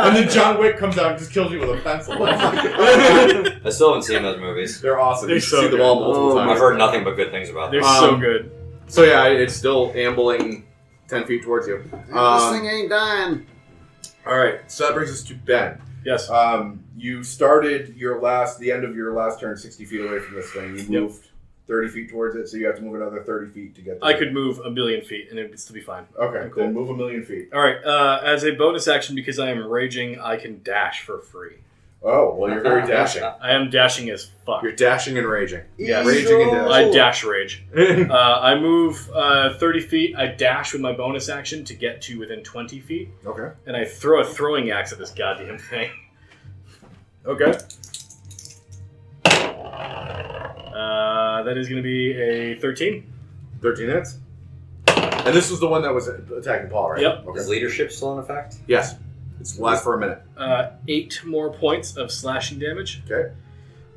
And then John Wick comes out and just kills you with a pencil. I still haven't seen those movies. They're awesome. They're You so see them good. all multiple times. I've heard nothing but good things about them. They're so good. So yeah, it's still ambling 10 feet towards you. This thing ain't dying. All right, so that brings us to Ben. Yes. You started the end of your last turn 60 feet away from this thing. You moved 30 feet towards it, so you have to move another 30 feet to get there. I could move 1 million feet and it would still be fine. Okay, Cool. then move 1,000,000 feet. All right. As a bonus action, because I am raging, I can dash for free. Oh, well, you're very dashing. I am dashing as fuck. You're dashing and raging. Yes. Raging and dashing. I dash rage. I move 30 feet. I dash with my bonus action to get to within 20 feet. Okay. And I throw a throwing axe at this goddamn thing. Okay. That is going to be a 13. 13 hits. And this was the one that was attacking Paul, right? Yep. Okay. Is leadership still in effect? Yes. It's lasts for a minute. 8 more points of slashing damage. Okay.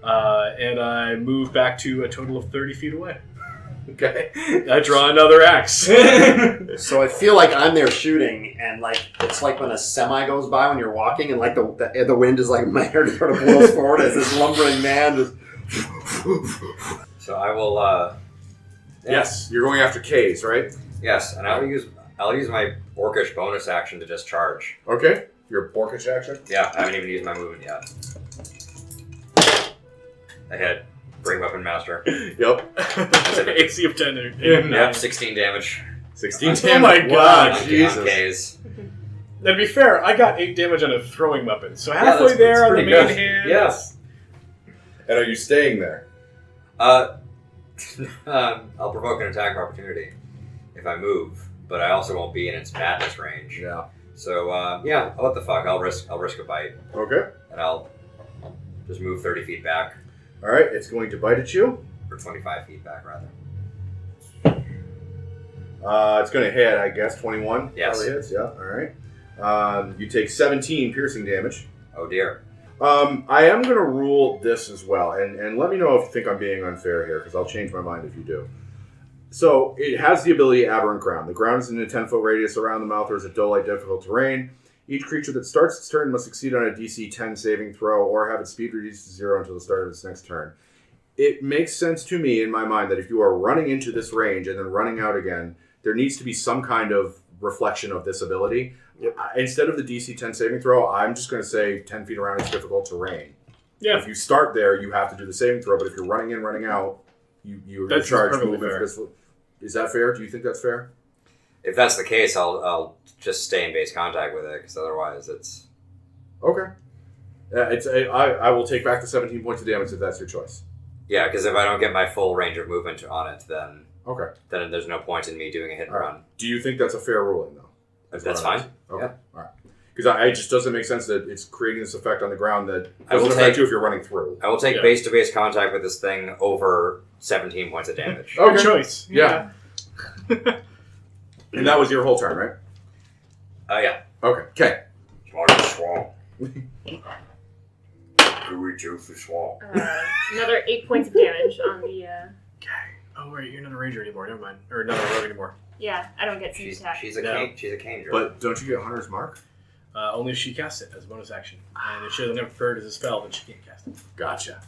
And I move back to a total of 30 feet away. Okay. I draw another axe. So I feel like I'm there shooting, and like it's like when a semi goes by when you're walking, and like the wind is like my hair sort of blows forward as this lumbering man just. So I will. Yes, you're going after K's, right? Yes, and I'll use my orcish bonus action to just charge. Okay. Your Borkish action? Yeah, I haven't even used my movement yet. I hit. Bring weapon master. Yep. AC of 10. Yep, 16 damage. 16 Oh damage. my God, On Jesus. K's. Now, to be fair, I got 8 damage on a throwing weapon, so Yeah, halfway that's there on the pretty main good. hand. Yes. And are you staying there? I'll provoke an attack of opportunity if I move, but I also won't be in its madness range. Yeah. So what the fuck? I'll risk a bite, Okay. and I'll just move 30 feet back, All right. It's going to bite at you. or 25 feet back rather. It's going to hit, I guess, 21. Yes. Probably hits. Yeah. All right. You take 17 piercing damage. Oh dear. I am going to rule this as well, and let me know if you think I'm being unfair here, because I'll change my mind if you do. So, it has the ability Aberrant Ground. The ground is in a 10-foot radius around the mouth or is a dull-like difficult terrain. Each creature that starts its turn must succeed on a DC 10 saving throw or have its speed reduced to 0 until the start of its next turn. It makes sense to me in my mind that if you are running into this range and then running out again, there needs to be some kind of reflection of this ability. Yep. Instead of the DC 10 saving throw, I'm just going to say 10 feet around is difficult terrain. Yeah. If you start there, you have to do the saving throw, but if you're running in, running out, you're That's charged perfectly movement. fair. Is that fair? Do you think that's fair? If that's the case, I'll just stay in base contact with it, because otherwise it's... Okay. I will take back the 17 points of damage if that's your choice. Yeah, because if I don't get my full range of movement on it, then there's no point in me doing a hit and run. Do you think that's a fair ruling, though? That's fine. Okay. Yeah. All right. Because it just doesn't make sense that it's creating this effect on the ground that I will doesn't affect take- you if you're running through. I will take base-to-base contact with this thing over 17 points of damage. Good choice. Yeah. And that was your whole turn, right? Yeah. Okay. Like swamp. Gooey, juicy swamp. Another 8 points of damage on the. Oh wait, you're not a ranger anymore. Never mind. Or not a rogue anymore. Yeah, I don't get sneak attack. She's a cane druid. But don't you get Hunter's Mark? Only if she casts it as a bonus action. And if she doesn't have it prepared as a spell, then she can't cast it. Gotcha.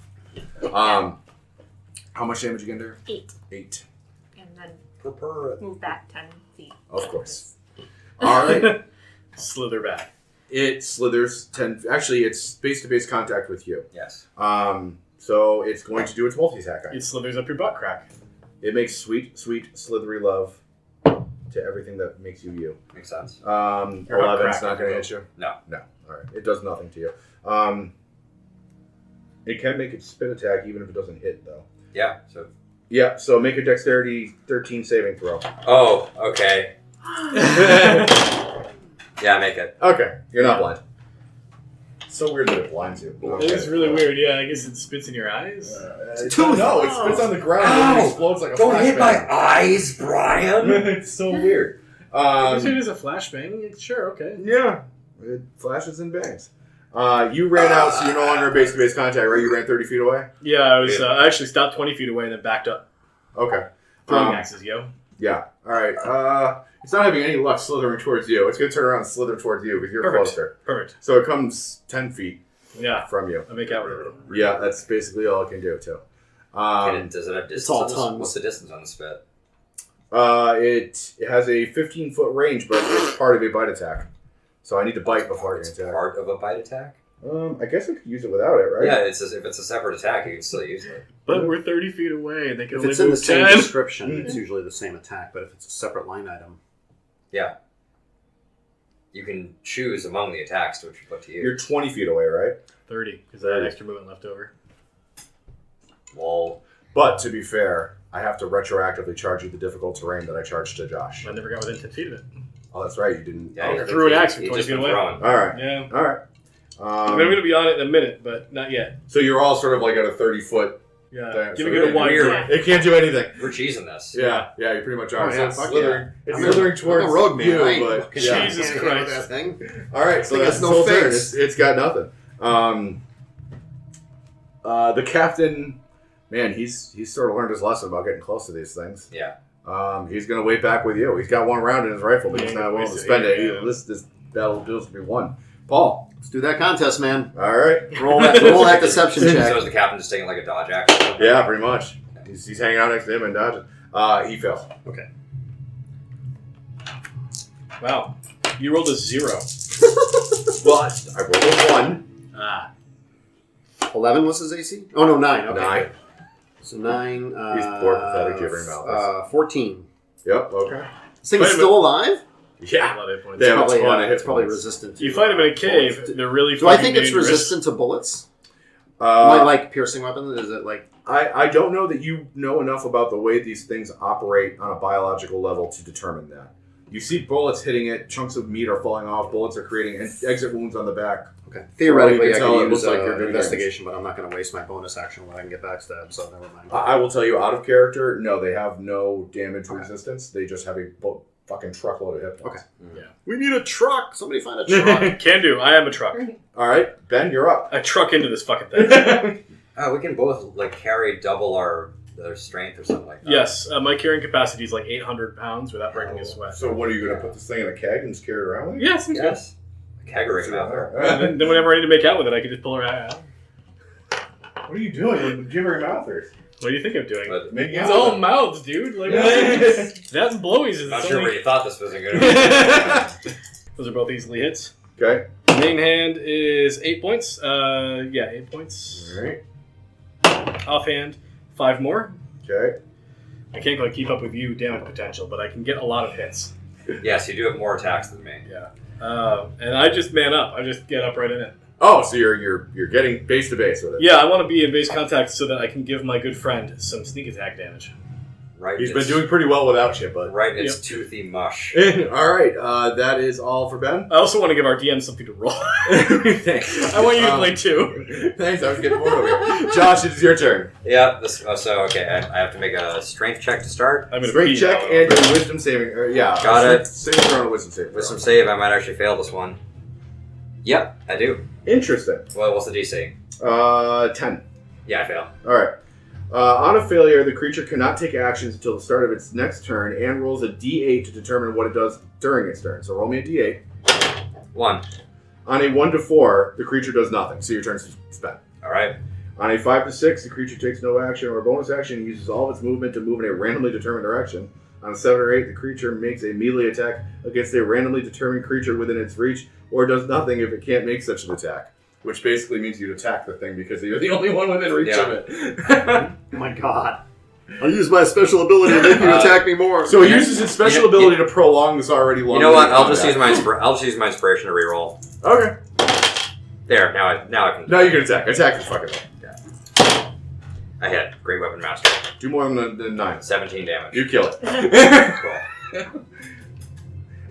How much damage you get there? 8. 8. And then move back 10 feet. Of course. All right. Slither back. It slithers 10. Actually, it's base-to-base contact with you. Yes. So it's going to do its multi-attack. It slithers up your butt crack. It makes sweet, sweet, slithery love to everything that makes you you. Makes sense. 11's not going to hit you? No. No. All right. It does nothing to you. It can make its spin attack even if it doesn't hit, though. Yeah. So make a dexterity 13 saving throw. Oh, okay. Yeah, make it. Okay. You're not blind. It's so weird that it blinds you. It is really weird. Yeah, I guess it spits in your eyes. No, it spits on the ground and it explodes like a flashbang. eyes, Brian! It's so weird. If it is a flashbang, sure, okay. Yeah. It flashes and bangs. You ran out, so you're no longer in base-to-base contact, right? You ran 30 feet away? Yeah, I actually stopped 20 feet away and then backed up. Okay. Throwing axes, yo. Yeah. All right. It's not having any luck slithering towards you. It's going to turn around and slither towards you because you're closer. Perfect. So it comes 10 feet from you. I make out with it. Yeah, that's basically all it can do, too. Does it have distance? all on this? tongues. What's the distance on the spit? It has a 15-foot range, but it's part of a bite attack. So I need to bite before I can attack. Part of a bite attack? I guess I could use it without it, right? Yeah, if it's a separate attack, you can still use it. But we're 30 feet away and they can If only it's in the move same 10. description, it's usually the same attack. But if it's a separate line item, Yeah. You can choose among the attacks to which you put to use. You're 20 feet away, right? 30, because I had extra movement left over. Well, But to be fair, I have to retroactively charge you the difficult terrain that I charged to Josh. I never got within 10 feet of it. Oh, that's right. You didn't. yeah, Okay. I threw an axe from you 20 just feet been away. throwing. All right. Yeah. All right. I'm going to be on it in a minute, but not yet. So you're all sort of like at a 30-foot. Yeah. There, Giving so it a wide weird. berth. It can't do anything. We're cheesing this. Yeah, you pretty much are. Oh, So yeah, it's fuck slithering. yeah. It's I'm slithering towards I'm a rogue man. you, I ain't but fucking yeah. Jesus can't handle Christ. that thing. All right, so Thing that's has the no whole turn. face. It's got nothing. The captain, man, he's sort of learned his lesson about getting close to these things. Yeah. He's going to wait back with you. He's got one round in his rifle, but he's Yeah, not willing to waste it. spend it. Yeah. This battle deals to be won. Paul. Let's do that contest, man. All right. Roll that deception So check. is the captain just taking like a dodge action? Yeah, pretty much. He's hanging out next to him and dodging. He fails. Okay. Wow. You rolled a 0. Well, I rolled a 1. Ah. 11 was his AC? Oh, no, 9. Okay. 9. So 9. He's poor, pathetic, gibbering mouth. 14. Yep, okay. This thing Wait is a still alive? A Yeah. lot of hit points. Yeah. Probably, it's fun to hit it's probably points. resistant to You fight him in a cave, bullets. they're really Do I fucking think it's dangerous. resistant to bullets? Am I like piercing weapon? Is it like... I don't know that you know enough about the way these things operate on a biological level to determine that. You see bullets hitting it, chunks of meat are falling off, bullets are creating exit wounds on the back. Okay. Theoretically, you I can tell it could looks use like you're doing investigation, but I'm not going to waste my bonus action when I can get backstabbed, so never mind. I will tell you, out of character, no, they have no damage resistance. They just have a fucking truckload of hit points. Okay. Yeah. We need a truck! Somebody find a truck! Can do. I am a truck. All right, Ben, you're up. I truck into this fucking thing. We can both like carry double our strength or something like that. Yes, my carrying capacity is like 800 pounds without breaking a sweat. So what are you going to put this thing in a keg and just carry it around with you? Yes, Yes. A kegerator out there. And then whenever I need to make out with it, I can just pull her out. What are you doing with gibbering mouthers? What do you think I'm doing? But Making It's out all with mouths, dude. Like, Yes. that's blowies. I'm not It's sure only- where you thought this was going to Those are both easily hits. them. Okay. Main hand is 8 points. 8 points. All right. Offhand, 5 more. Okay. I can't quite keep up with you damage potential, but I can get a lot of hits. Yes, you do have more attacks than me. Yeah. And I just man up. I just get up right in it. Oh, so you're getting base to base with it. Yeah, I want to be in base contact so that I can give my good friend some sneak attack damage. Right. He's been doing pretty well without you, but right in its toothy mush. all right. That is all for Ben. I also want to give our DM something to roll. Thanks. I want you to play too. Thanks. I was getting bored over here. Josh, it's your turn. Yeah. Okay. I have to make a strength check to start. I'm gonna Strength pee check now. and your wisdom saving. Got it. Saving throw and a wisdom saving. With some save, I might actually fail this one. Yep, I do. Interesting. Well, what's the DC? 10. Yeah, I fail. All right. On a failure, the creature cannot take actions until the start of its next turn and rolls a d8 to determine what it does during its turn. So roll me a d8. 1. On a 1 to 4, the creature does nothing, so your turn's spent. All right. On a 5 to 6, the creature takes no action or a bonus action and uses all of its movement to move in a randomly determined direction. On a 7 or 8, the creature makes a melee attack against a randomly determined creature within its reach or does nothing if it can't make such an attack. Which basically means you'd attack the thing because you're the only one within reach of it. Oh my god. I'll use my special ability to make you attack me more. So it uses its special ability to prolong this already long. You know what? I'll just use my inspiration to reroll. Okay. There. Now I can. Now you can attack. Attack the fucking thing. Yeah. I hit. Great Weapon Master. Do more than 9. 17 damage. You kill it. Cool.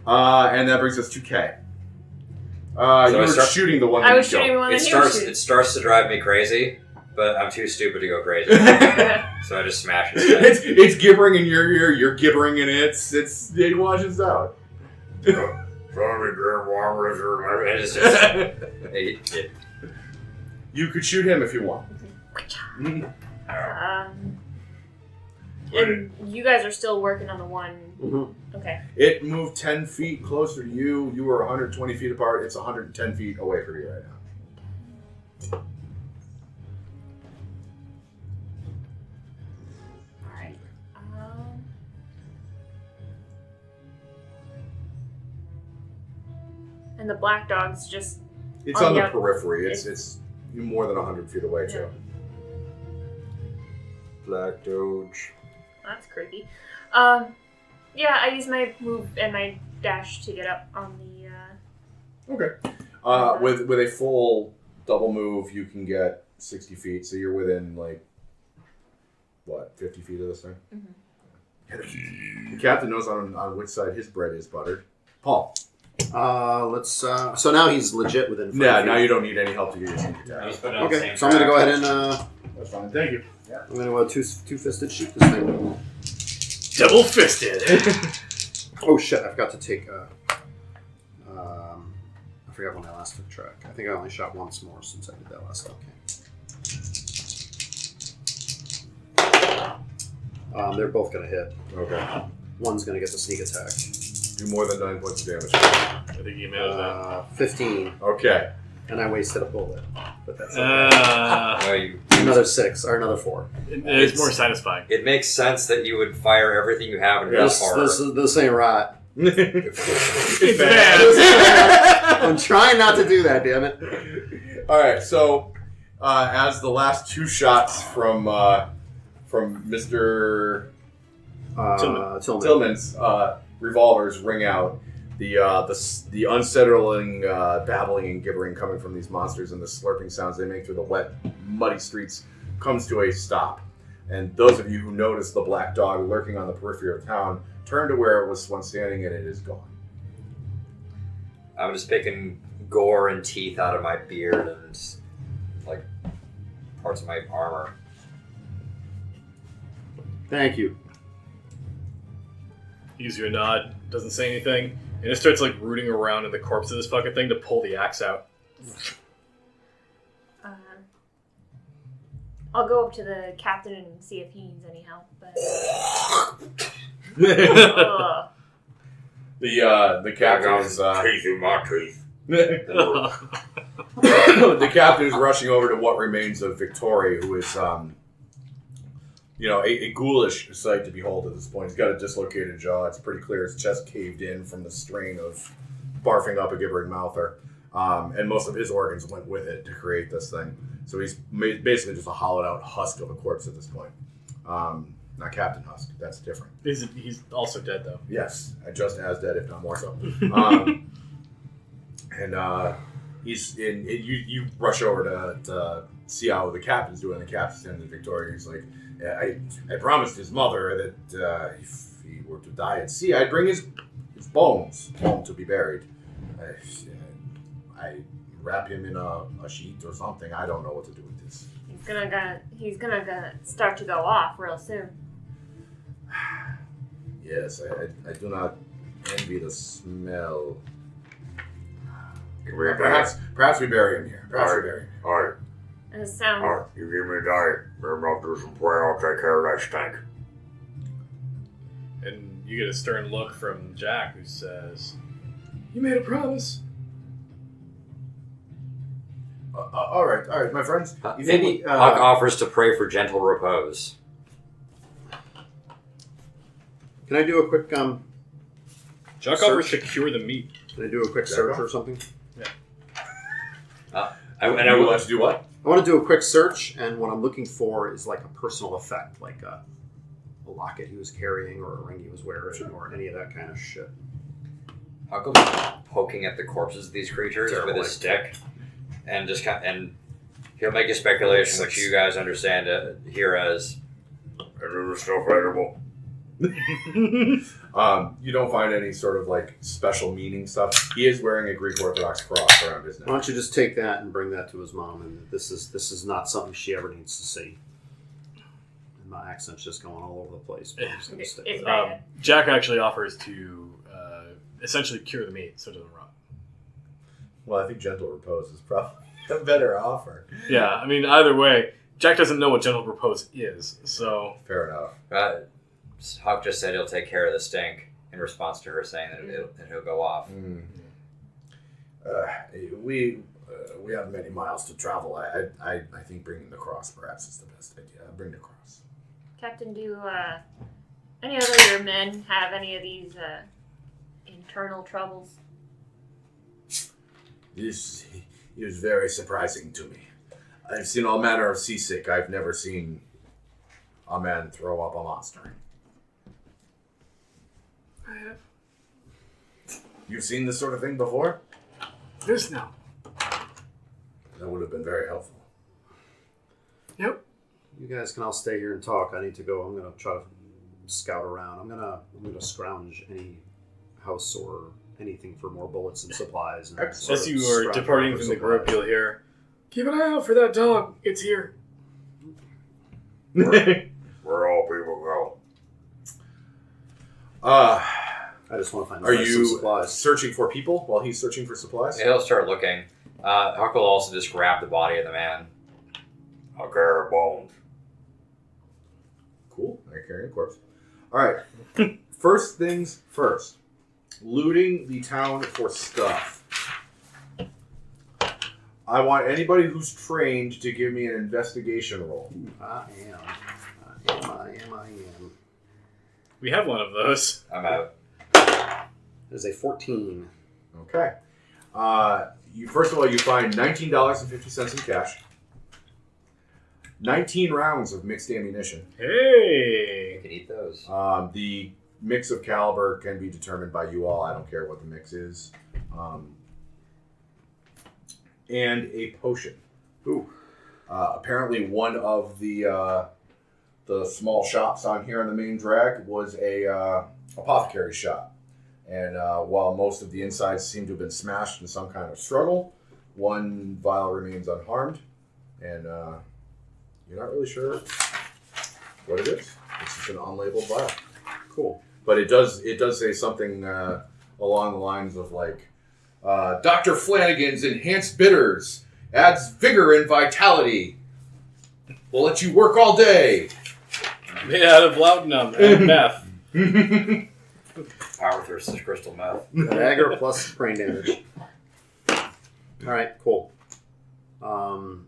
And that brings us to K. You were shooting the one that I you was shooting killed. one that he It starts to drive me crazy, but I'm too stupid to go crazy. So I just smash it. It's gibbering in your ear, you're gibbering in its. It washes out. Sorry, Grandma, It's just, You could shoot him if you want. And you guys are still working on the one. Mhm. Okay. It moved 10 feet closer to you. You were 120 feet apart. It's 110 feet away from you right now. Alright. And the black dog's just. It's Oh, on yeah. the periphery. It's more than 100 feet away, too. Black Doge. That's creepy. Yeah, I use my move and my dash to get up on the. Okay. With a full double move, you can get 60 feet, so you're within, 50 feet of this thing? Mm-hmm. The captain knows on which side his bread is buttered. Paul. So now he's legit within 5 Yeah, feet. now you don't need any help to get your sneak attack. Okay, so I'm going to go ahead and That's fine. Thank you. I'm going to two-fisted shoot this thing. Double fisted. Oh shit, I forgot to take I forgot when I last took track. I think I only shot once more since I did that last time. They're both going to hit. Okay. One's going to get the sneak attack. Do more than 9 points of damage. I think you managed that. 15. Okay. And I wasted a bullet. But that's another 6 or another 4. It's more satisfying. It makes sense that you would fire everything you have into This, this horror. this ain't right. It's bad. I'm trying not to do that, damn it. Alright, so as the last 2 shots from Mr. Tillman's revolvers ring out, the unsettling babbling and gibbering coming from these monsters and the slurping sounds they make through the wet, muddy streets comes to a stop. And those of you who notice the black dog lurking on the periphery of town turn to where it was once standing and it is gone. I'm just picking gore and teeth out of my beard and parts of my armor. Thank you. Gives you a nod, doesn't say anything, and it starts rooting around in the corpse of this fucking thing to pull the axe out. I'll go up to the captain and see if he needs any help. But The captain is teeth in my teeth. the captain is rushing over to what remains of Victori, who is a ghoulish sight to behold at this point. He's got a dislocated jaw. It's pretty clear his chest caved in from the strain of barfing up a gibbering mouther. And most of his organs went with it to create this thing. So he's basically just a hollowed out husk of a corpse at this point. not Captain Husk. That's different. He's also dead, though. Yes, just as dead, if not more so. He's in. You rush over to see how the captain's doing. The captain's in the Victoria. He's like, I promised his mother that if he were to die at sea, I'd bring his bones home to be buried. I wrap him in a sheet or something. I don't know what to do with this. He's gonna start to go off real soon. Yes, I do not envy the smell. Perhaps we bury him here. Alright, It sounds. alright, you give me a diet. Maybe I'll do some prayer. I'll take care of that stink. And you get a stern look from Jack, who says, "You made a promise." All right, my friends. You Maybe think, Huck offers to pray for gentle repose. Can I do a quick Jack offers to cure the meat. Can I do a quick search or something? I would will like to do what? I want to do a quick search, and what I'm looking for is like a personal effect, like a locket he was carrying, or a ring he was wearing, or any of that kind of shit. Huck will be poking at the corpses of these creatures with his stick, and just and he'll make a speculation, which you guys understand here as. And it was still edible. You don't find any sort of like special meaning stuff. He is wearing a Greek Orthodox cross around his neck. Why don't you just take that and bring that to his mom? And this is not something she ever needs to see. And my accent's just going all over the place. But I'm just gonna stick with It's it. bad. Jack actually offers to essentially cure the meat so it doesn't rot. Well, I think gentle repose is probably a better offer. Yeah, I mean, either way, Jack doesn't know what gentle repose is, so... Fair enough. Huck just said he'll take care of the stink in response to her saying that he'll go off. We have many miles to travel. I think bringing the cross perhaps is the best idea. Bring the cross. Captain, do any other of your men have any of these internal troubles? This is very surprising to me. I've seen all manner of seasick. I've never seen a man throw up a monster. I have. You've seen this sort of thing before? This now. That would have been very helpful. Yep. You guys can all stay here and talk. I need to go. I'm gonna try to scout around. I'm gonna scrounge any house or anything for more bullets and supplies. And Excellent. As you are departing from the group, you'll hear, "Keep an eye out for that dog. It's here." Where all people go. I just want to find. Are some you supplies? searching for people while he's searching for supplies? He'll start looking. Huck will also just grab the body of the man. I'll carry bones. Cool. I carry a corpse. All right. First things first. Looting the town for stuff. I want anybody who's trained to give me an investigation roll. I am. We have one of those. I'm out. There's a 14. Okay. First of all, you find $19.50 in cash. 19 rounds of mixed ammunition. You Hey! can eat those. The mix of caliber can be determined by you all. I don't care what the mix is. And a potion. Ooh. Apparently, one of the small shops on here on the main drag was a apothecary shop. And while most of the insides seem to have been smashed in some kind of struggle, one vial remains unharmed. And you're not really sure what it is. It's just an unlabeled vial. Cool. But it does say something along the lines of like, Dr. Flanagan's Enhanced Bitters adds vigor and vitality. We'll let you work all day. Made out of laudanum and meth. Power thirst is crystal meth. Dagger plus brain damage. Alright, cool. I'm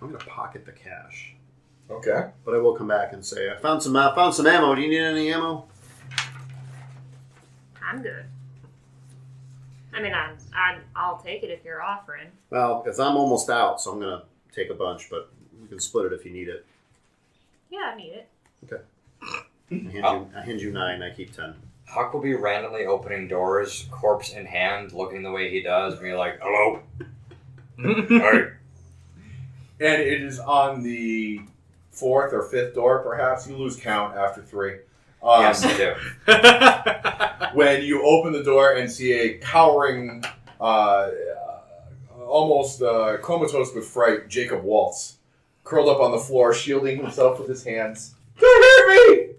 going to pocket the cash. Okay. But I will come back and say, I found some ammo. Do you need any ammo? I'm good. I mean, I'll take it if you're offering. Well, because I'm almost out, so I'm going to take a bunch, but we can split it if you need it. Yeah, I need it. I hand you 9. I keep 10. Huck will be randomly opening doors, corpse in hand, looking the way he does, and be like, "Hello." Hey, And it is on the 4th or 5th door, perhaps. You lose count after 3. Yes, I do. When you open the door and see a cowering, almost comatose with fright, Jacob Waltz, curled up on the floor, shielding himself with his hands. Don't hurt me!